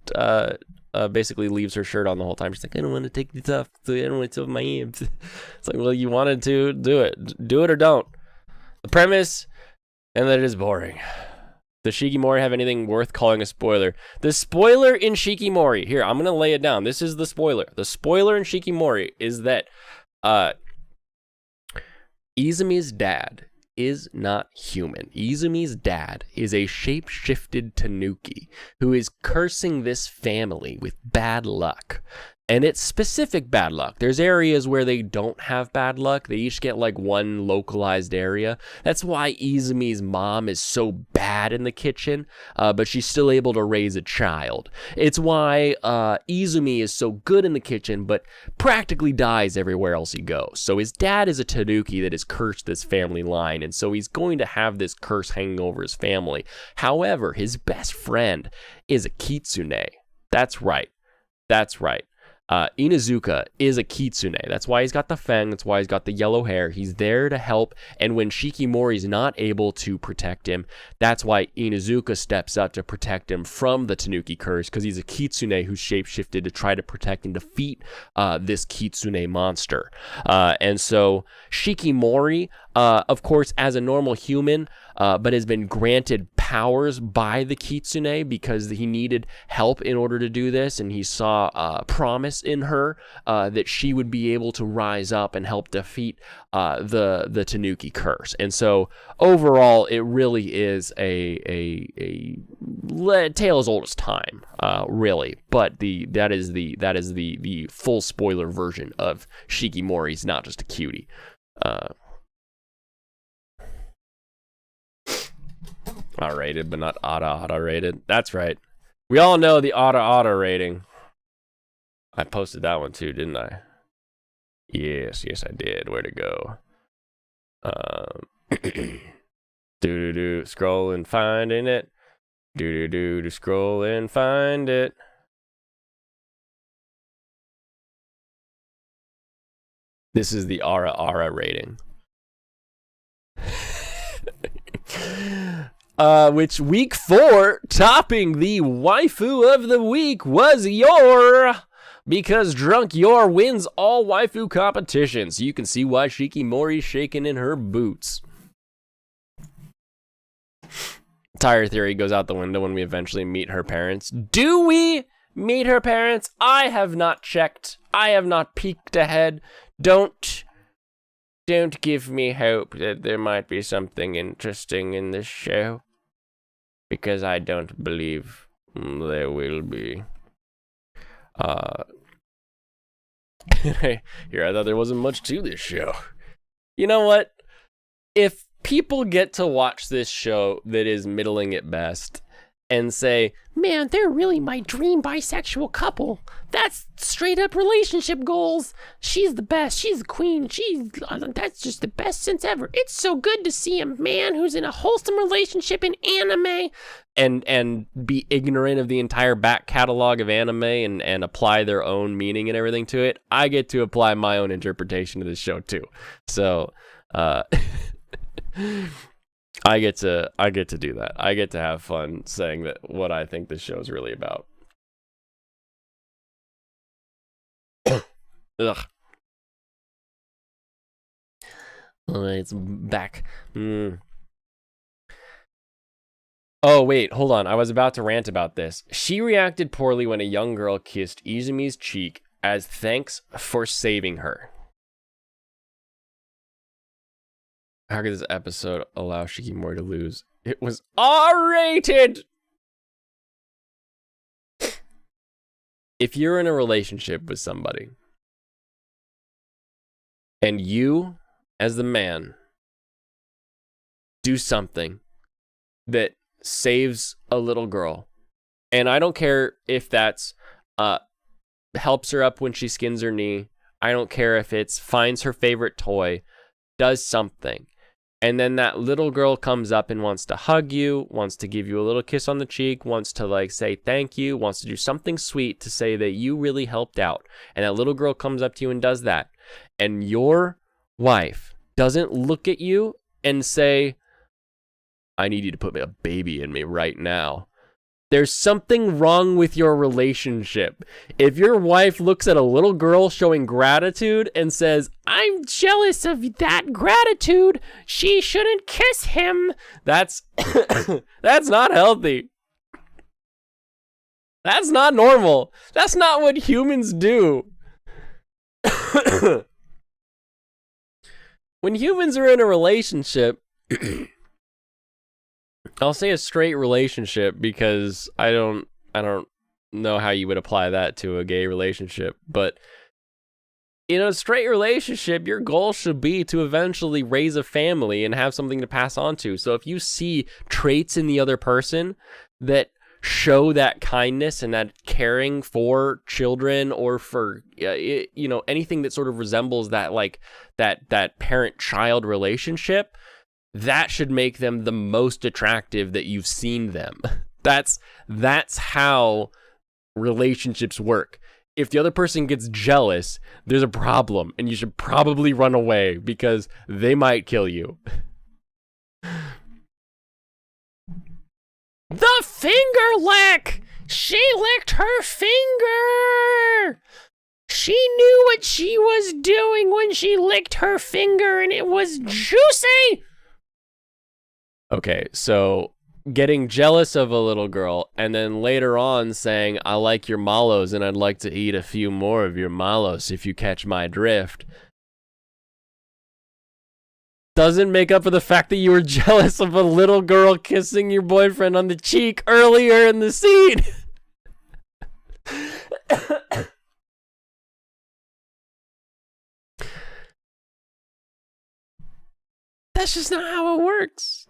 Speaker 1: basically leaves her shirt on the whole time. She's like, I don't want to take these off. I don't want to show off my abs. It's like, well, you wanted to do it. Do it or don't. The premise, and that it is boring. Does Shikimori have anything worth calling a spoiler? The spoiler in Shikimori, here, I'm going to lay it down. This is the spoiler. The spoiler in Shikimori is that Izumi's dad is not human. Izumi's dad is a shape-shifted tanuki who is cursing this family with bad luck. And it's specific bad luck. There's areas where they don't have bad luck. They each get like one localized area. That's why Izumi's mom is so bad in the kitchen, but she's still able to raise a child. It's why Izumi is so good in the kitchen, but practically dies everywhere else he goes. So his dad is a tanuki that has cursed this family line, and so he's going to have this curse hanging over his family. However, his best friend is a kitsune. That's right. That's right. Inuzuka is a kitsune. That's why he's got the fang. That's why he's got the yellow hair. He's there to help. And when Shikimori's not able to protect him, that's why Inuzuka steps up to protect him from the Tanuki curse, because he's a kitsune who's shapeshifted to try to protect and defeat this kitsune monster. And so Shikimori, of course, as a normal human, but has been granted powers by the kitsune because he needed help in order to do this, and he saw promise in her that she would be able to rise up and help defeat the Tanuki curse. And so overall, it really is a tale as old as time, really. But that is the full spoiler version of Shikimori's not just a cutie. R-rated, but not auto rated. That's right. We all know the auto rating. I posted that one too, didn't I? Yes, I did. Where'd it go? Scroll and finding it. Scroll and find it. This is the Ara rating. Which week 4, topping the waifu of the week, was Yor, because Drunk Yor wins all waifu competitions. You can see why Shikimori's shaking in her boots. Tire theory goes out the window when we eventually meet her parents. Do we meet her parents? I have not checked. I have not peeked ahead. Don't give me hope that there might be something interesting in this show, because I don't believe there will be. Here, I thought there wasn't much to this show. You know what? If people get to watch this show that is middling at best and say, man, they're really my dream bisexual couple. That's straight up relationship goals. She's the best. She's the queen. That's just the best since ever. It's so good to see a man who's in a wholesome relationship in anime and be ignorant of the entire back catalog of anime and apply their own meaning and everything to it. I get to apply my own interpretation of this show too. So, I get to do that. I get to have fun saying that what I think this show is really about. Ugh. It's back. Oh, wait, hold on. I was about to rant about this. She reacted poorly when a young girl kissed Izumi's cheek as thanks for saving her. How could this episode allow Shikimori to lose? It was R-rated! If you're in a relationship with somebody, and you, as the man, do something that saves a little girl, and I don't care if that's helps her up when she skins her knee, I don't care if it's finds her favorite toy, does something, and then that little girl comes up and wants to hug you, wants to give you a little kiss on the cheek, wants to like say thank you, wants to do something sweet to say that you really helped out, and that little girl comes up to you and does that, and your wife doesn't look at you and say, I need you to put a baby in me right now. There's something wrong with your relationship. If your wife looks at a little girl showing gratitude and says, I'm jealous of that gratitude, she shouldn't kiss him, that's that's not healthy. That's not normal. That's not what humans do. When humans are in a relationship, I'll say a straight relationship because I don't know how you would apply that to a gay relationship, but in a straight relationship, your goal should be to eventually raise a family and have something to pass on to. So if you see traits in the other person that show that kindness and that caring for children or for anything that sort of resembles that, like that parent-child relationship, that should make them the most attractive that you've seen them. That's how relationships work. If the other person gets jealous, there's a problem, and you should probably run away because they might kill you. The finger lick! She licked her finger! She knew what she was doing when she licked her finger, and it was juicy! Okay, so getting jealous of a little girl and then later on saying, I like your mallows and I'd like to eat a few more of your mallows if you catch my drift, doesn't make up for the fact that you were jealous of a little girl kissing your boyfriend on the cheek earlier in the scene. That's just not how it works.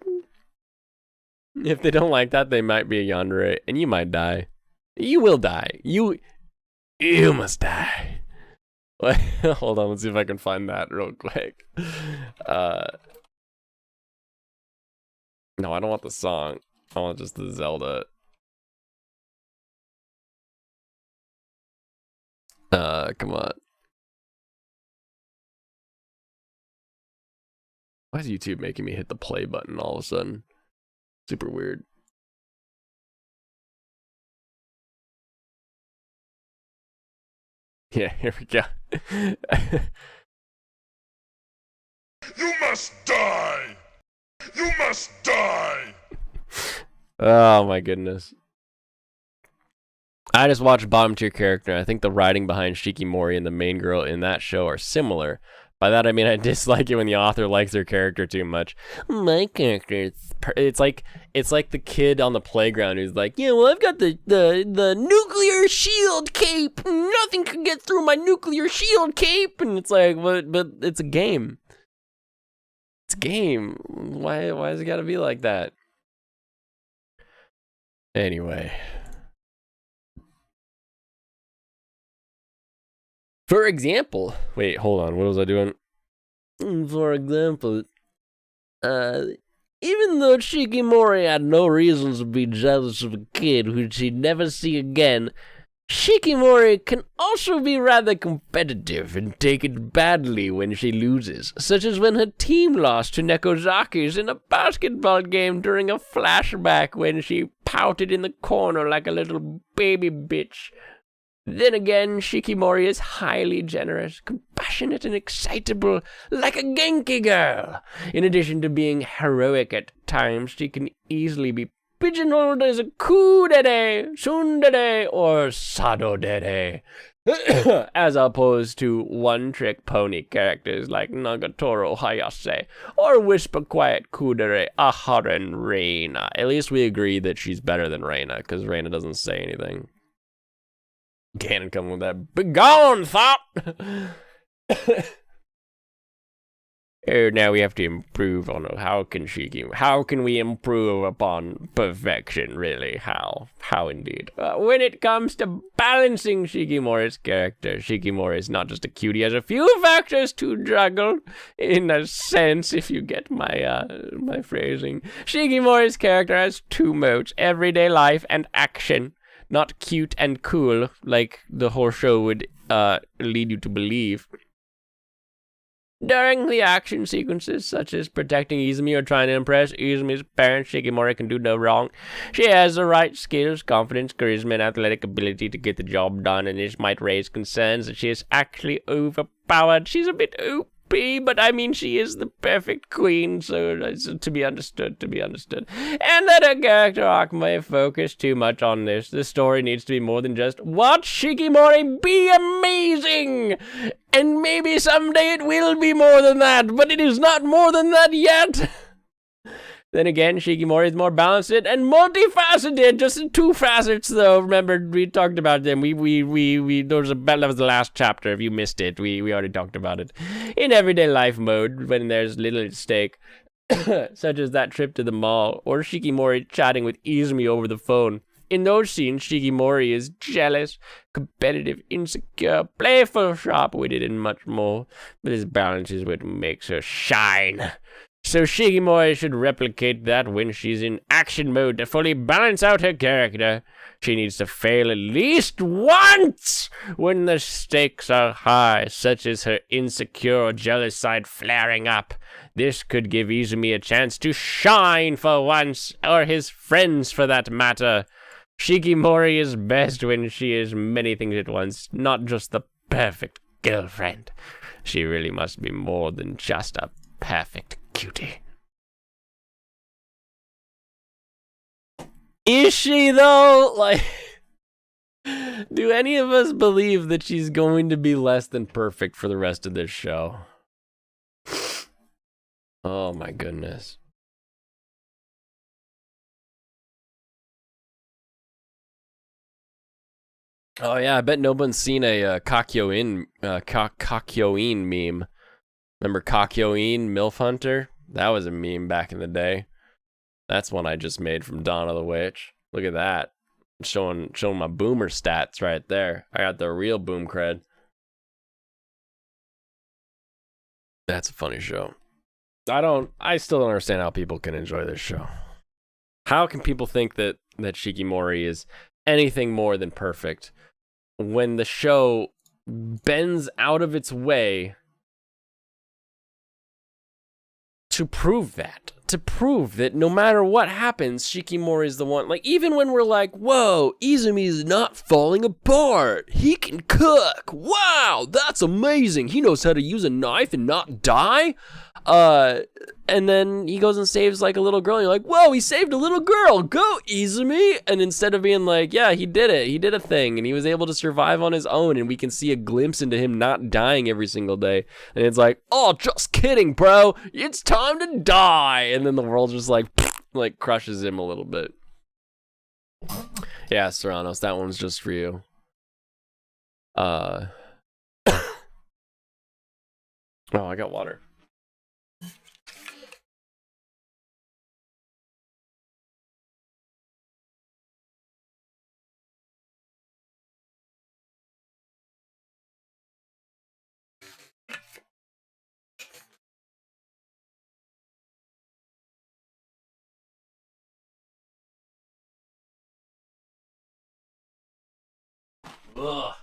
Speaker 1: If they don't like that, they might be a yandere, and you might die. You will die. You must die. Hold on, let's see if I can find that real quick. No, I don't want the song. I want just the Zelda. Come on. Why is YouTube making me hit the play button all of a sudden? Super weird. Yeah, here we go.
Speaker 2: You must die! You must die!
Speaker 1: Oh my goodness. I just watched Bottom Tier Character. I think the writing behind Shikimori and the main girl in that show are similar. By that I mean I dislike it when the author likes their character too much. My character, it's like the kid on the playground who's like, yeah, well, I've got the nuclear shield cape. Nothing can get through my nuclear shield cape. And it's like, but it's a game. It's a game. Why has it got to be like that? Anyway. For example, wait, hold on. What was I doing? For example, even though Shikimori had no reasons to be jealous of a kid who she'd never see again, Shikimori can also be rather competitive and take it badly when she loses, such as when her team lost to Nekozaki's in a basketball game during a flashback when she pouted in the corner like a little baby bitch. Then again, Shikimori is highly generous, compassionate, and excitable, like a Genki girl. In addition to being heroic at times, she can easily be pigeonholed as a kudere, tsundere, or sadodere, as opposed to one-trick pony characters like Nagatoro Hayase, or Whisper Quiet Kudere Aharen Reina. At least we agree that she's better than Reina, because Reina doesn't say anything. Can't come with that begone thought. Now we have to improve on how can we improve upon perfection, really? How indeed? When it comes to balancing Shikimori's character, Shikimori is not just a cutie, has a few factors to juggle, in a sense, if you get my phrasing. Shikimori's character has two modes: everyday life and action. Not cute and cool, like the whole show would lead you to believe. During the action sequences, such as protecting Izumi or trying to impress Izumi's parents, Shikimori can do no wrong. She has the right skills, confidence, charisma, and athletic ability to get the job done, and this might raise concerns that she is actually overpowered. She's a bit OP, but I mean, she is the perfect queen, so it's to be understood, And that her character arc may focus too much on this. The story needs to be more than just, watch Shikimori be amazing! And maybe someday it will be more than that, but it is not more than that yet! Then again, Shikimori is more balanced and multifaceted. Just in 2 facets, though. Remember, we talked about them. That was the last chapter. If you missed it, we already talked about it. In everyday life mode, when there's little at stake, such as that trip to the mall, or Shikimori chatting with Izumi over the phone. In those scenes, Shikimori is jealous, competitive, insecure, playful, sharp-witted, and much more. But this balance is what makes her shine. So Shikimori should replicate that when she's in action mode to fully balance out her character. She needs to fail at least once when the stakes are high, such as her insecure or jealous side flaring up. This could give Izumi a chance to shine for once, or his friends for that matter. Shikimori is best when she is many things at once, not just the perfect girlfriend. She really must be more than just a perfect cutie. Is she, though? Like, do any of us believe that she's going to be less than perfect for the rest of this show? Oh my goodness. Oh yeah, I bet no one's seen a Kakyoin meme. Remember Kakyoin MILF Hunter? That was a meme back in the day. That's one I just made from Dawn of the Witch. Look at that. Showing my boomer stats right there. I got the real boom cred. That's a funny show. I still don't understand how people can enjoy this show. How can people think that Shikimori is anything more than perfect when the show bends out of its way to prove that? To prove that no matter what happens, Shikimori is the one. Like, even when we're like, whoa, Izumi's not falling apart. He can cook. Wow, that's amazing. He knows how to use a knife and not die. And then he goes and saves like a little girl. And you're like, whoa, he saved a little girl. Go, Izumi. And instead of being like, yeah, he did it. He did a thing. And he was able to survive on his own. And we can see a glimpse into him not dying every single day. And it's like, oh, just kidding, bro. It's time to die. And then the world just like crushes him a little bit. Yeah, Serranos, that one's just for you. Oh, I got water. Ugh.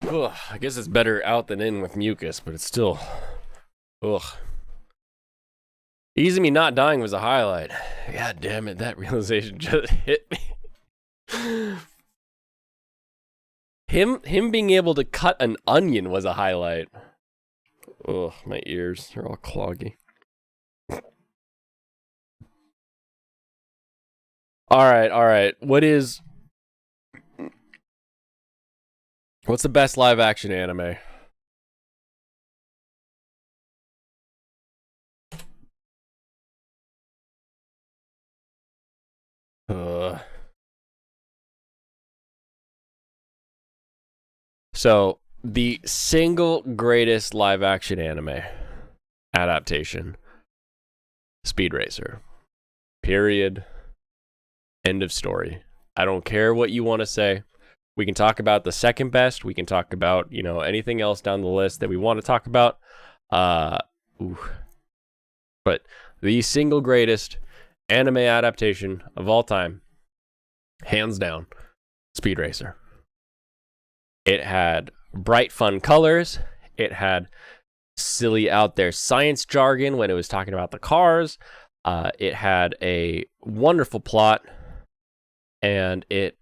Speaker 1: Ugh, I guess it's better out than in with mucus, but it's still... Ugh. Izumi not dying was a highlight. God damn it, that realization just hit me. Him being able to cut an onion was a highlight. Ugh, my ears are all cloggy. Alright. What's the best live action anime? So, the single greatest live action anime adaptation, Speed Racer. Period. End of story. I don't care what you want to say. We can talk about the second best. We can talk about, you know, anything else down the list that we want to talk about. But the single greatest anime adaptation of all time, hands down, Speed Racer. It had bright, fun colors. It had silly out there science jargon when it was talking about the cars. It had a wonderful plot, and it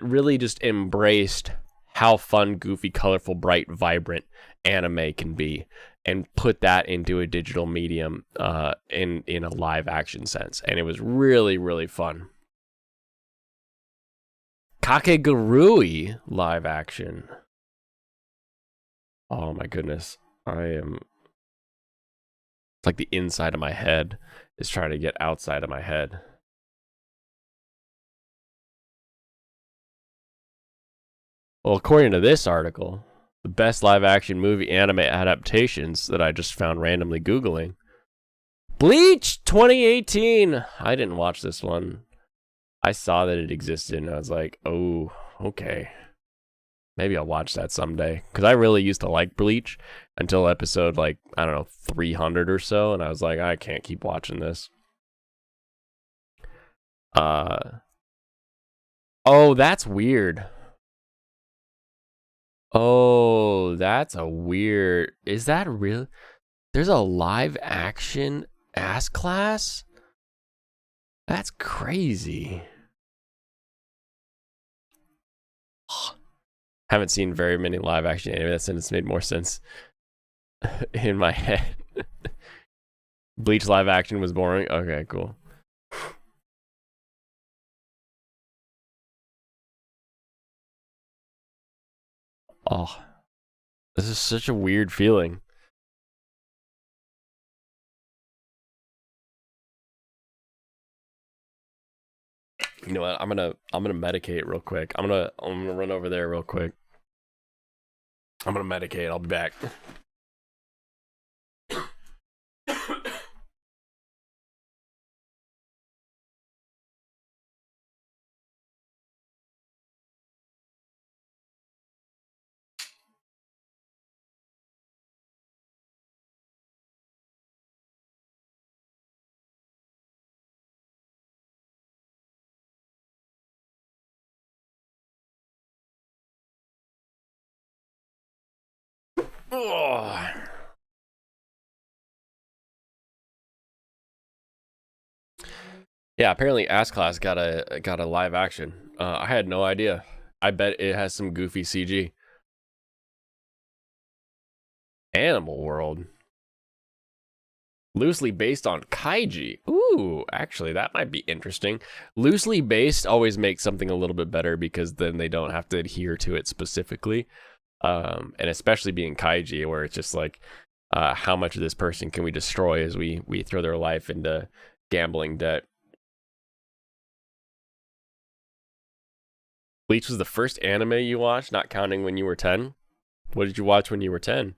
Speaker 1: really just embraced how fun, goofy, colorful, bright, vibrant anime can be, and put that into a digital medium in a live action sense. And it was really, really fun. Kakegurui live action. Oh my goodness. It's like the inside of my head is trying to get outside of my head. Well, according to this article, the best live action movie anime adaptations that I just found randomly Googling. Bleach 2018. I didn't watch this one. I saw that it existed and I was like, oh, okay. Maybe I'll watch that someday. Because I really used to like Bleach until episode, like, I don't know, 300 or so. And I was like, I can't keep watching this. Oh, that's weird. Oh, that's a weird... Is that real? There's a live action ass class? That's crazy. Haven't seen very many live action anime. That sentence made more sense in my head. Bleach live action was boring. Okay, cool. Oh, this is such a weird feeling. You know what? I'm gonna medicate real quick. I'm gonna run over there real quick. I'm gonna medicate. I'll be back. Oh. Yeah, apparently Ass Class got a live action. I had no idea. I bet it has some goofy CG. Animal World. Loosely based on kaiji. Ooh, actually, that might be interesting. Loosely based always makes something a little bit better because then they don't have to adhere to it specifically. And especially being kaiji, where it's just like, how much of this person can we destroy as we throw their life into gambling debt. Bleach was the first anime you watched, not counting when you were 10. What did you watch when you were 10?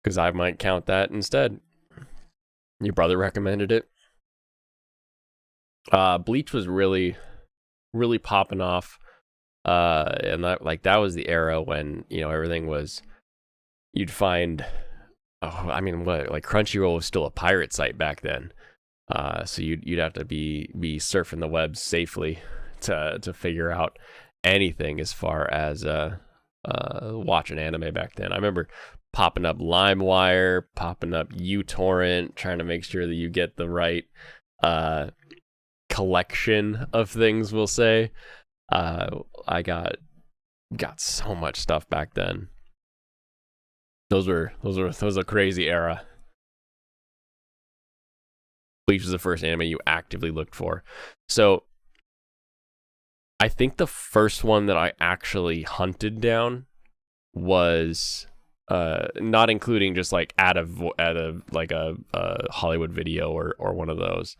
Speaker 1: Because I might count that instead. Your brother recommended it. Bleach was really, really popping off. And that was the era when, you know, everything was, you'd find, like Crunchyroll was still a pirate site back then. So you'd have to be surfing the web safely to figure out anything as far as watching anime back then. I remember popping up LimeWire, popping up uTorrent, trying to make sure that you get the right collection of things, we'll say. I got so much stuff back then. Those was a crazy era. Bleach was the first anime you actively looked for. So I think the first one that I actually hunted down was not including just like at a Hollywood video or one of those,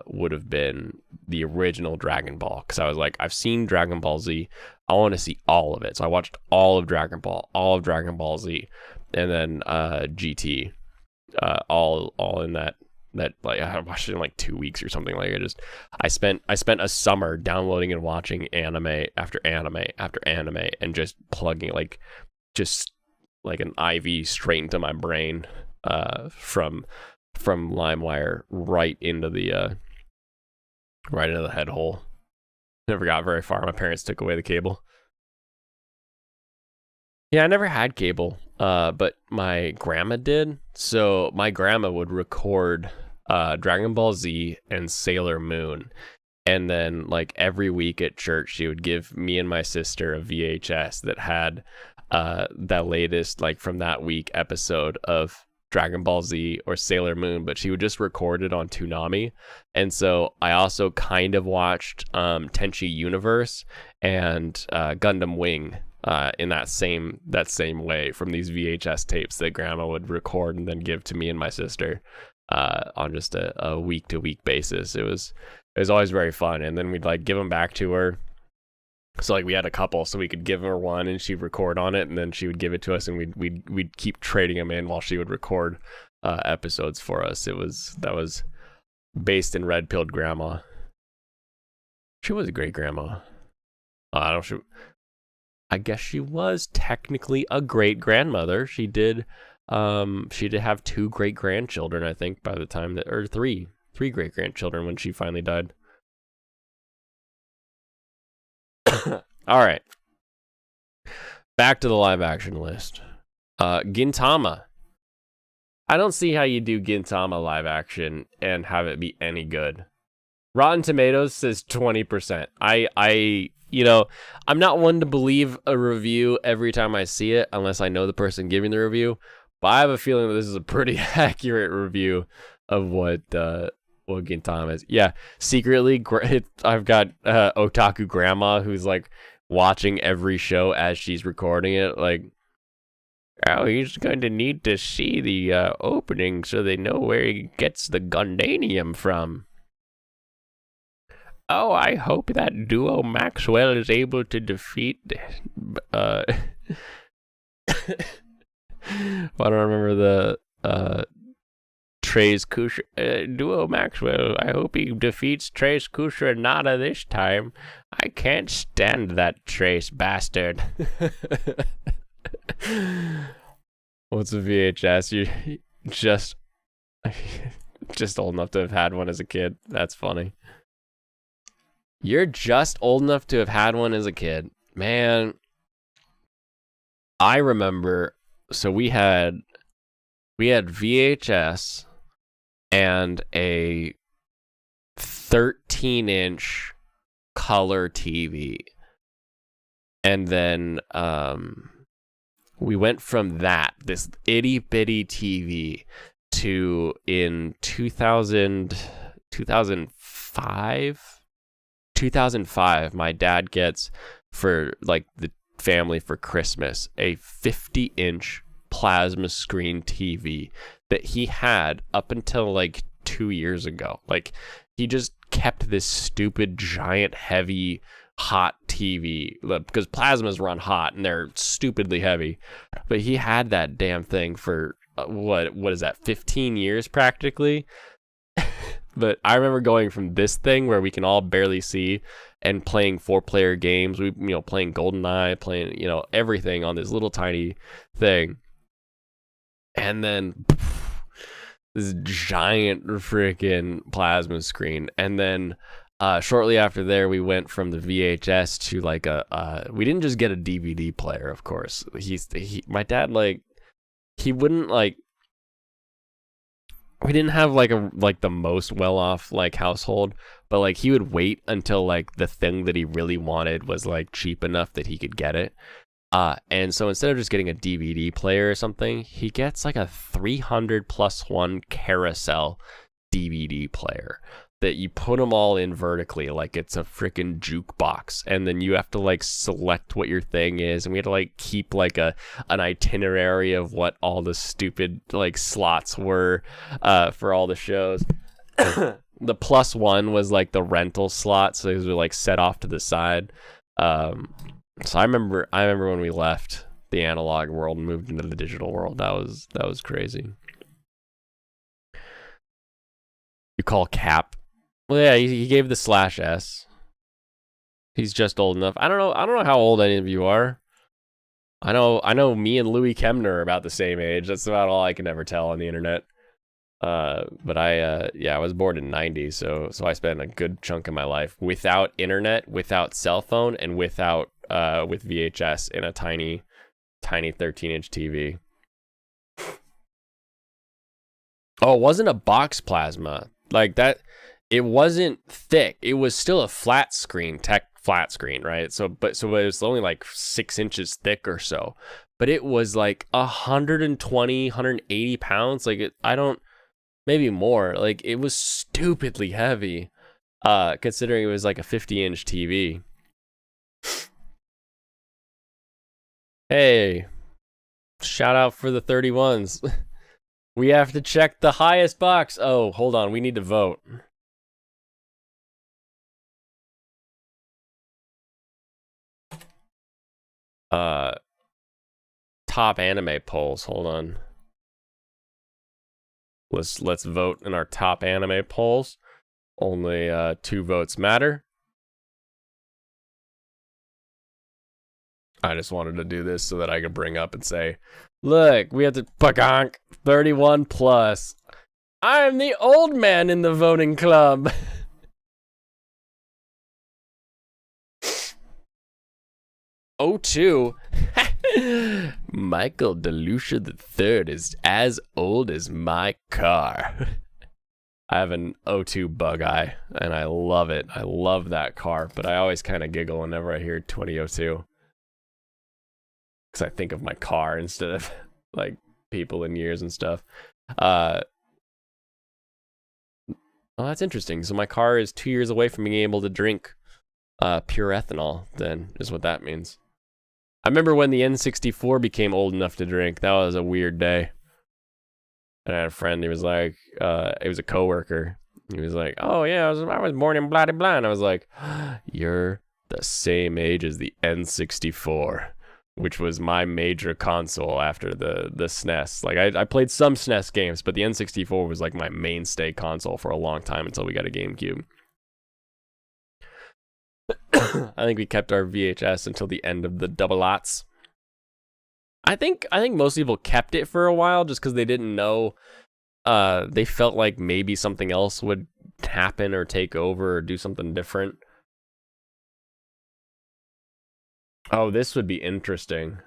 Speaker 1: would have been the original Dragon Ball, because I was like, I've seen Dragon Ball Z, I want to see all of it. So I watched all of Dragon Ball, all of Dragon Ball Z, and then GT, all in that that like I watched it in like 2 weeks or something. Like I spent a summer downloading and watching anime after anime after anime and just plugging just like an IV straight into my brain from LimeWire right into the head hole. Never got very far. My parents took away the cable. Yeah, I never had cable, but my grandma did. So my grandma would record Dragon Ball Z and Sailor Moon. And then like every week at church, she would give me and my sister a VHS that had that latest, like from that week episode of Dragon Ball Z or Sailor Moon, but she would just record it on Toonami. And so I also kind of watched Tenchi Universe and Gundam Wing in that same way from these VHS tapes that grandma would record and then give to me and my sister on just a week to week basis. It was always very fun. And then we'd like give them back to her. So like we had a couple, so we could give her one and she'd record on it, and then she would give it to us, and we'd keep trading them in while she would record episodes for us. That was based in Red Pilled Grandma. She was a great grandma. I guess she was technically a great grandmother. She did have 2 great grandchildren, I think, by the time that, or three great grandchildren when she finally died. All right. Back to the live action list. Gintama. I don't see how you do Gintama live action and have it be any good. Rotten Tomatoes says 20%. I'm not one to believe a review every time I see it unless I know the person giving the review, but I have a feeling that this is a pretty accurate review of what Gintama is. Yeah, secretly, I've got Otaku Grandma who's like watching every show as she's recording it. Like, oh, he's going to need to see the opening so they know where he gets the Gundanium from. Oh, I hope that duo Maxwell is able to defeat. I don't remember the Trace Kusha duo Maxwell. I hope he defeats Trace Kusha Nada this time. I can't stand that Trace bastard. What's a VHS? You just old enough to have had one as a kid. That's funny. You're just old enough to have had one as a kid. Man, I remember, so we had VHS and a 13-inch color TV. And then we went from this itty-bitty TV to, in 2005, my dad gets for like the family for Christmas a 50-inch plasma screen TV that he had up until like 2 years ago. Like, he just kept this stupid giant heavy hot TV because plasmas run hot and they're stupidly heavy, but he had that damn thing for what is that, 15 years practically. But I remember going from this thing where we can all barely see and playing 4-player games. We, playing GoldenEye, playing, everything on this little tiny thing. And then this giant freaking plasma screen. And then shortly after there, we went from the VHS to like we didn't just get a DVD player, of course. My dad, he wouldn't we didn't have the most well-off household, but he would wait until the thing that he really wanted was cheap enough that he could get it. And so instead of just getting a DVD player or something, he gets a 300+1 carousel DVD player that you put them all in vertically like it's a freaking jukebox, and then you have to select what your thing is, and we had to keep an itinerary of what all the stupid slots were for all the shows. The +1 was the rental slot, so these were set off to the side. So I remember when we left the analog world and moved into the digital world. That was crazy. call Cap. Well, yeah, he gave the /S. He's just old enough. I don't know how old any of you are. I know me and Louis Kemner are about the same age. That's about all I can ever tell on the internet. But I was born in '90, so I spent a good chunk of my life without internet, without cell phone, and with VHS in a tiny 13-inch TV. Oh, it wasn't a box plasma like that. It wasn't thick. It was still a flat screen, right? So it was only like 6 inches thick or so. But it was like 120, 180 pounds. Like maybe more. Like it was stupidly heavy, considering it was like a 50-inch TV. Hey, shout out for the 31s. We have to check the highest box. Oh, hold on. We need to vote. Top anime polls. Hold on. Let's vote in our top anime polls. Only 2 votes matter. I just wanted to do this so that I could bring up and say, look, we have to pagonk 31 plus. I'm the old man in the voting club. '02. Michael DeLucia III is as old as my car. I have an '02 Bug-Eye, and I love it. I love that car, but I always kind of giggle whenever I hear 2002. Because I think of my car instead of, like, people in years and stuff. Oh, that's interesting. So my car is 2 years away from being able to drink pure ethanol, then, is what that means. I remember when the N64 became old enough to drink. That was a weird day. And I had a friend, he was like, it was a coworker. He was like, oh yeah, I was born in blah, blah, blah. And I was like, you're the same age as the N64, which was my major console after the SNES. Like, I played some SNES games, but the N64 was like my mainstay console for a long time until we got a GameCube. I think we kept our VHS until the end of the double lots. I think most people kept it for a while just because they didn't know. They felt like maybe something else would happen or take over or do something different. Oh, this would be interesting.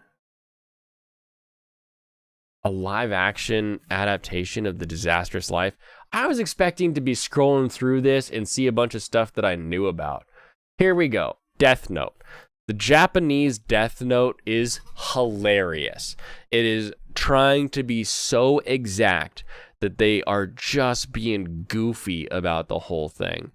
Speaker 1: A live action adaptation of The Disastrous Life. I was expecting to be scrolling through this and see a bunch of stuff that I knew about. Here we go. Death Note. The Japanese Death Note is hilarious. It is trying to be so exact that they are just being goofy about the whole thing.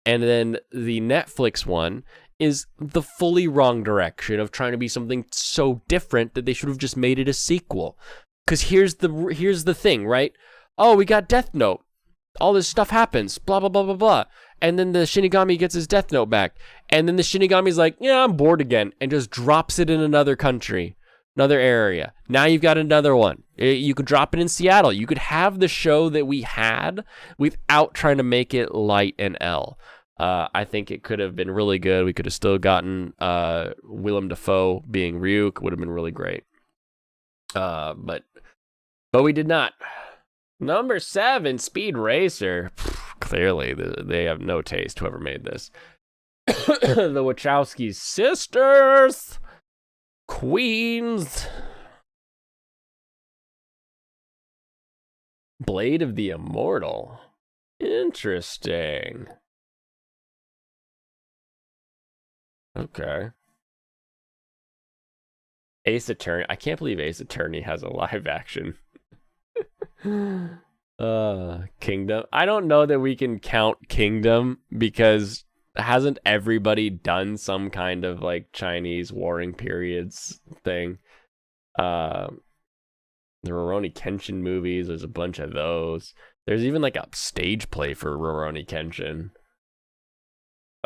Speaker 1: And then the Netflix one is the fully wrong direction of trying to be something so different that they should have just made it a sequel. Because here's the thing, right? Oh, we got Death Note. All this stuff happens, blah, blah, blah, blah, blah. And then the Shinigami gets his Death Note back. And then the Shinigami's like, yeah, I'm bored again. And just drops it in another country, another area. Now you've got another one. You could drop it in Seattle. You could have the show that we had without trying to make it light and L. I think it could have been really good. We could have still gotten Willem Dafoe being Ryuk. Would have been really great. But we did not. Number 7, Speed Racer. Clearly, they have no taste, whoever made this. The Wachowski sisters. Queens. Blade of the Immortal. Interesting. Okay. Ace Attorney. I can't believe Ace Attorney has a live action. Kingdom. I don't know that we can count Kingdom because hasn't everybody done some kind of like Chinese warring periods thing? The Rurouni Kenshin movies, there's a bunch of those. There's even like a stage play for Rurouni Kenshin.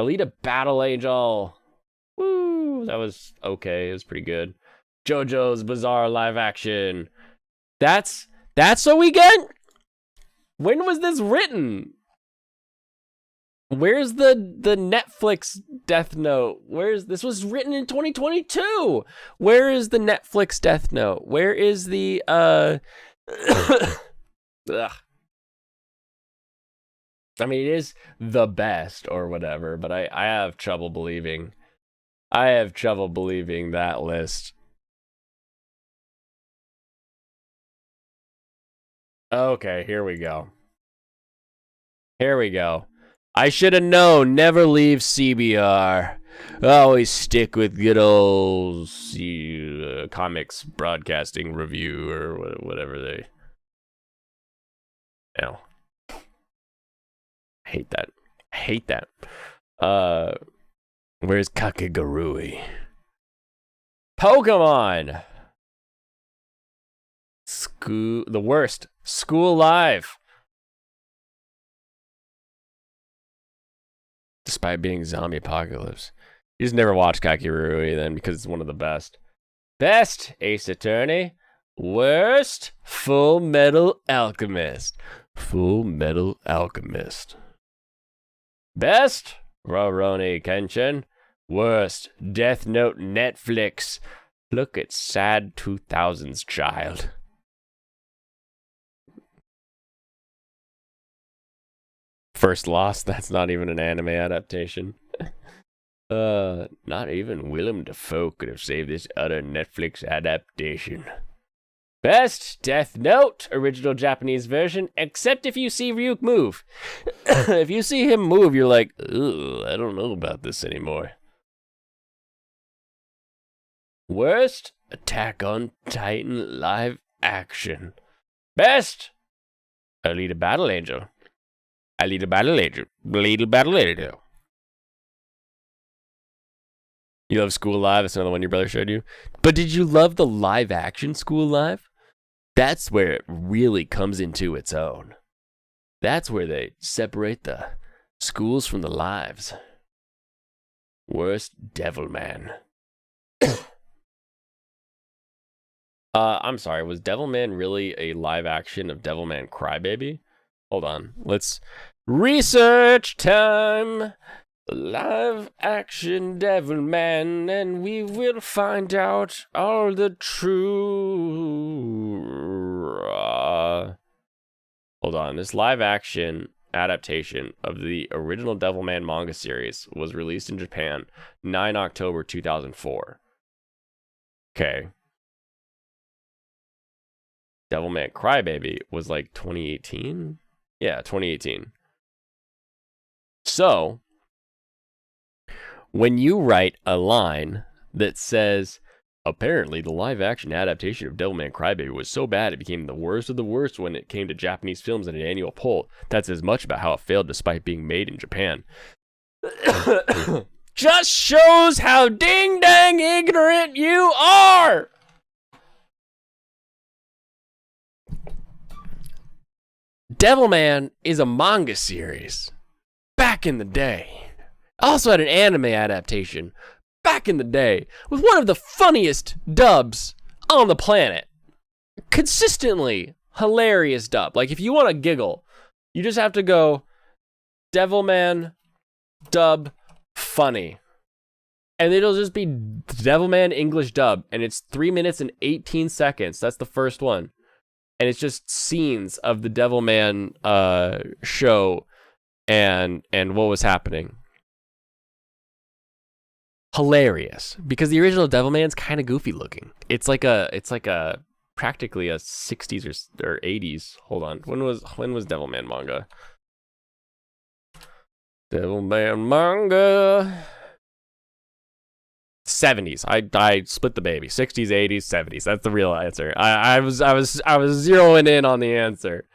Speaker 1: Alita Battle Angel. Woo! That was okay. It was pretty good. JoJo's Bizarre live action. That's what we get? When was this written? Where's the Netflix Death Note? This was written in 2022? Where is the Netflix Death Note? Where is the Ugh. I mean, it is the best or whatever, but I have trouble believing. I have trouble believing that list. Okay, here we go. Here we go. I should have known. Never leave CBR. Always stick with good old comics broadcasting review or whatever they. No. Hate that. Hate that. Where's Kakegurui? Pokemon. The worst. School Live. Despite being zombie apocalypse. You just never watched Kakegurui then because it's one of the best. Best Ace Attorney. Worst Full Metal Alchemist. Full Metal Alchemist. Best Rurouni Kenshin. Worst Death Note Netflix. Look at sad 2000s child. First Lost, that's not even an anime adaptation. Not even Willem Dafoe could have saved this other Netflix adaptation. Best Death Note, original Japanese version, except if you see Ryuk move. If you see him move, you're like, ugh, I don't know about this anymore. Worst Attack on Titan live action. Best Alita Battle Angel. Alita Battle Angel. Alita Battle Angel. You love School Live? That's another one your brother showed you. But did you love the live action School Live? That's where it really comes into its own. That's where they separate the schools from the lives. Worst Devilman. I'm sorry, was Devilman really a live action of Devilman Crybaby? Hold on, let's research time. Live action Devilman, and we will find out all the true. Hold on, this live action adaptation of the original Devilman manga series was released in Japan 9 October 2004. Okay. Devilman Crybaby was like 2018? Yeah, 2018. So, when you write a line that says, apparently the live-action adaptation of Devilman Crybaby was so bad it became the worst of the worst when it came to Japanese films in an annual poll, that's as much about how it failed despite being made in Japan. Just shows how ding-dang ignorant you are! Devilman is a manga series back in the day. Also had an anime adaptation back in the day with one of the funniest dubs on the planet. Consistently hilarious dub. Like if you want to giggle, you just have to go Devilman dub funny. And it'll just be Devilman English dub. And it's 3 minutes and 18 seconds. That's the first one. And it's just scenes of the Devilman show and what was happening. Hilarious, because the original Devilman's kind of goofy looking. It's like a practically a 60s or 80s. Hold on, when was Devilman manga? Devilman manga. 70s. I split the baby. 60s, 80s, 70s. That's the real answer. I was zeroing in on the answer.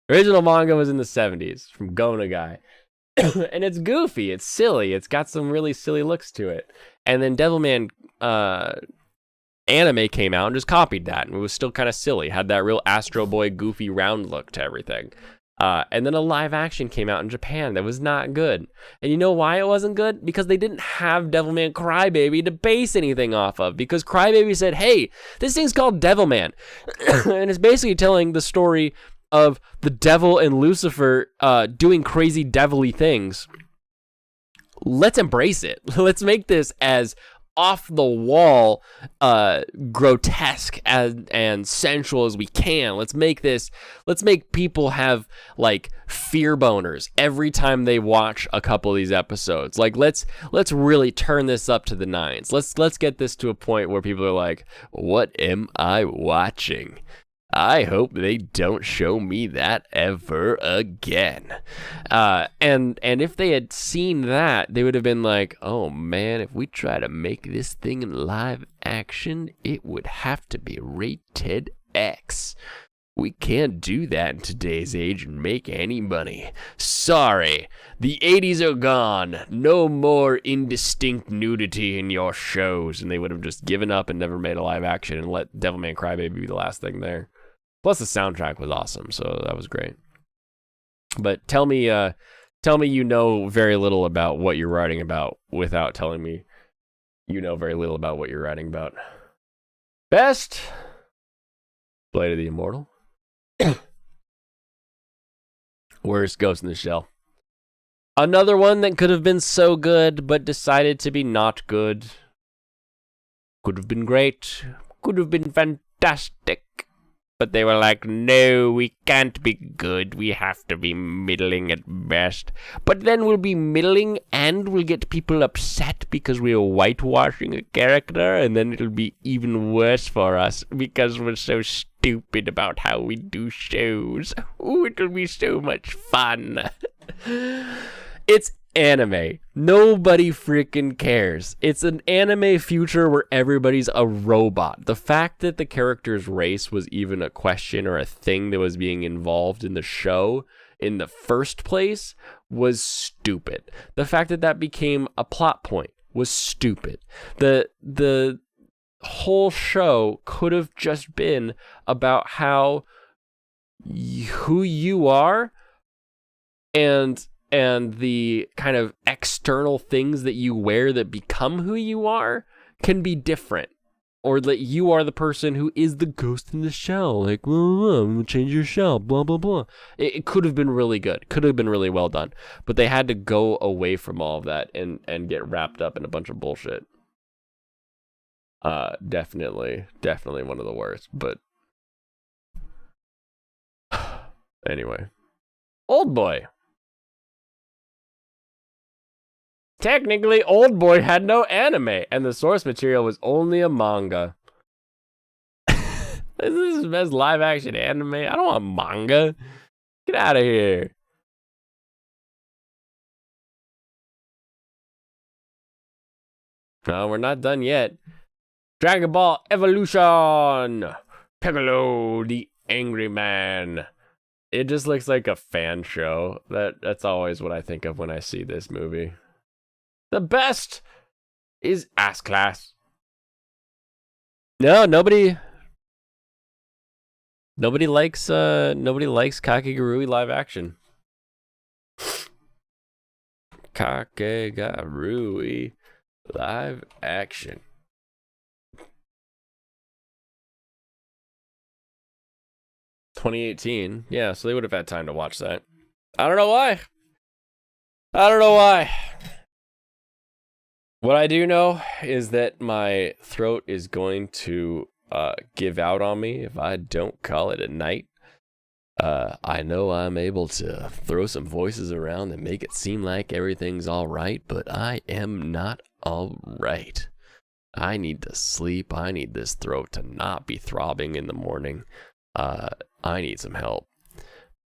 Speaker 1: Original manga was in the 70s from Gona Guy. And it's goofy, it's silly, it's got some really silly looks to it. And then Devilman anime came out and just copied that, and it was still kind of silly, had that real Astro Boy goofy round look to everything. And then a live action came out in Japan that was not good. And you know why it wasn't good? Because they didn't have Devilman Crybaby to base anything off of. Because Crybaby said, hey, this thing's called Devilman. And it's basically telling the story of the devil and Lucifer doing crazy devilly things. let's embrace it. Let's make this as off the wall, grotesque and sensual as we can. Let's make people have like fear boners every time they watch a couple of these episodes. Like let's really turn this up to the nines. Let's get this to a point where people are like, what am I watching? I hope they don't show me that ever again. And if they had seen that, they would have been like, oh man, if we try to make this thing in live action, it would have to be rated X. We can't do that in today's age and make any money. Sorry, the 80s are gone. No more indistinct nudity in your shows. And they would have just given up and never made a live action and let Devilman Crybaby be the last thing there. Plus the soundtrack was awesome, so that was great. But tell me you know very little about what you're writing about without telling me you know very little about what you're writing about. Best Blade of the Immortal. Worst, Ghost in the Shell. Another one that could have been so good, but decided to be not good. Could have been great. Could have been fantastic. But they were like, no, we can't be good. We have to be middling at best. But then we'll be middling and we'll get people upset because we're whitewashing a character. And then it'll be even worse for us because we're so stupid about how we do shows. Ooh, it'll be so much fun. It's anime. Nobody freaking cares. It's an anime future where everybody's a robot. The fact that the character's race was even a question or a thing that was being involved in the show in the first place was stupid. The fact that that became a plot point was stupid. The whole show could have just been about how who you are and the kind of external things that you wear that become who you are can be different. Or that you are the person who is the ghost in the shell. Like, blah, blah, blah, change your shell, blah, blah, blah. It could have been really good. Could have been really well done. But they had to go away from all of that and get wrapped up in a bunch of bullshit. Definitely one of the worst. But anyway. Old Boy. Technically, Old Boy had no anime, and the source material was only a manga. This is the best live-action anime. I don't want manga. Get out of here. No, we're not done yet. Dragon Ball Evolution! Piccolo, the Angry Man. It just looks like a fan show. That's always what I think of when I see this movie. The best is Ass Class. No, nobody likes Kakegurui live action. Kakegurui live action. (2018). Yeah, so they would have had time to watch that. I don't know why. What I do know is that my throat is going to give out on me if I don't call it a night. I know I'm able to throw some voices around and make it seem like everything's all right, but I am not all right. I need to sleep. I need this throat to not be throbbing in the morning. I need some help.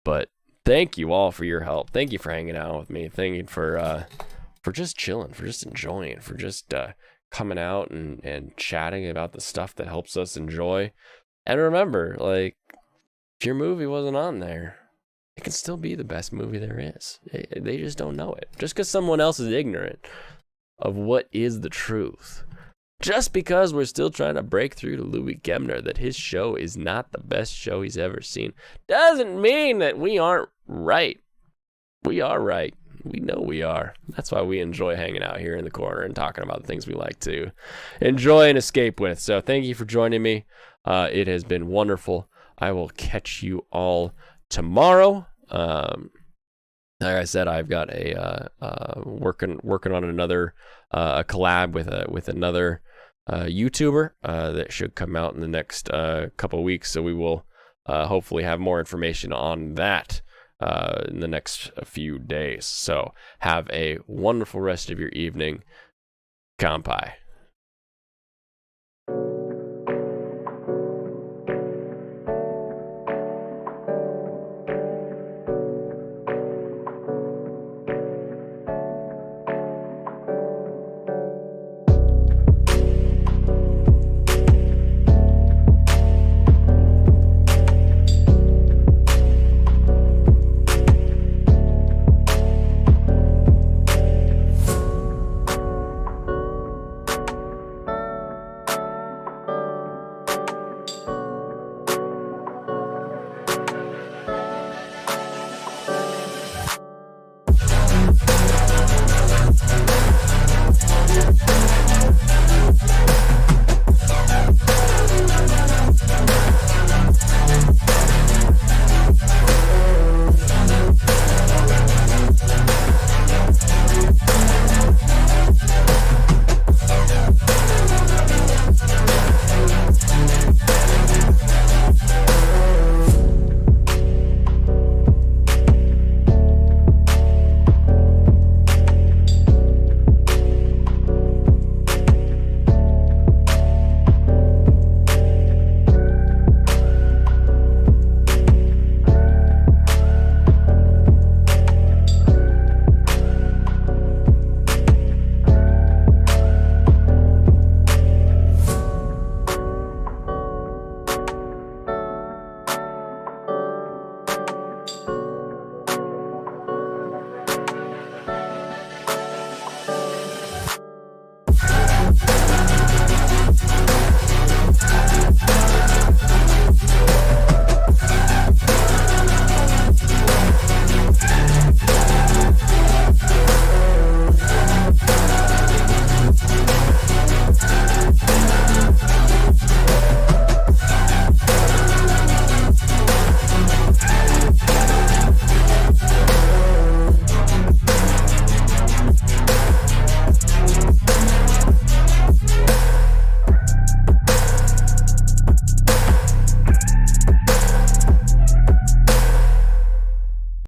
Speaker 1: But thank you all for your help. Thank you for hanging out with me. Thank you for just chilling, for just enjoying, for just coming out and chatting about the stuff that helps us enjoy. And remember, like, if your movie wasn't on there, it can still be the best movie there is. They just don't know it. Just because someone else is ignorant of what is the truth. Just because we're still trying to break through to Louis Gemner that his show is not the best show he's ever seen, doesn't mean that we aren't right. We are right. We know we are. That's why we enjoy hanging out here in the corner and talking about the things we like to enjoy and escape with. So thank you for joining me. It has been wonderful. I will catch you all tomorrow. like I said, I've got a working on another collab with another YouTuber that should come out in the next couple of weeks. So we will hopefully have more information on that in the next few days. So have a wonderful rest of your evening. Kanpai.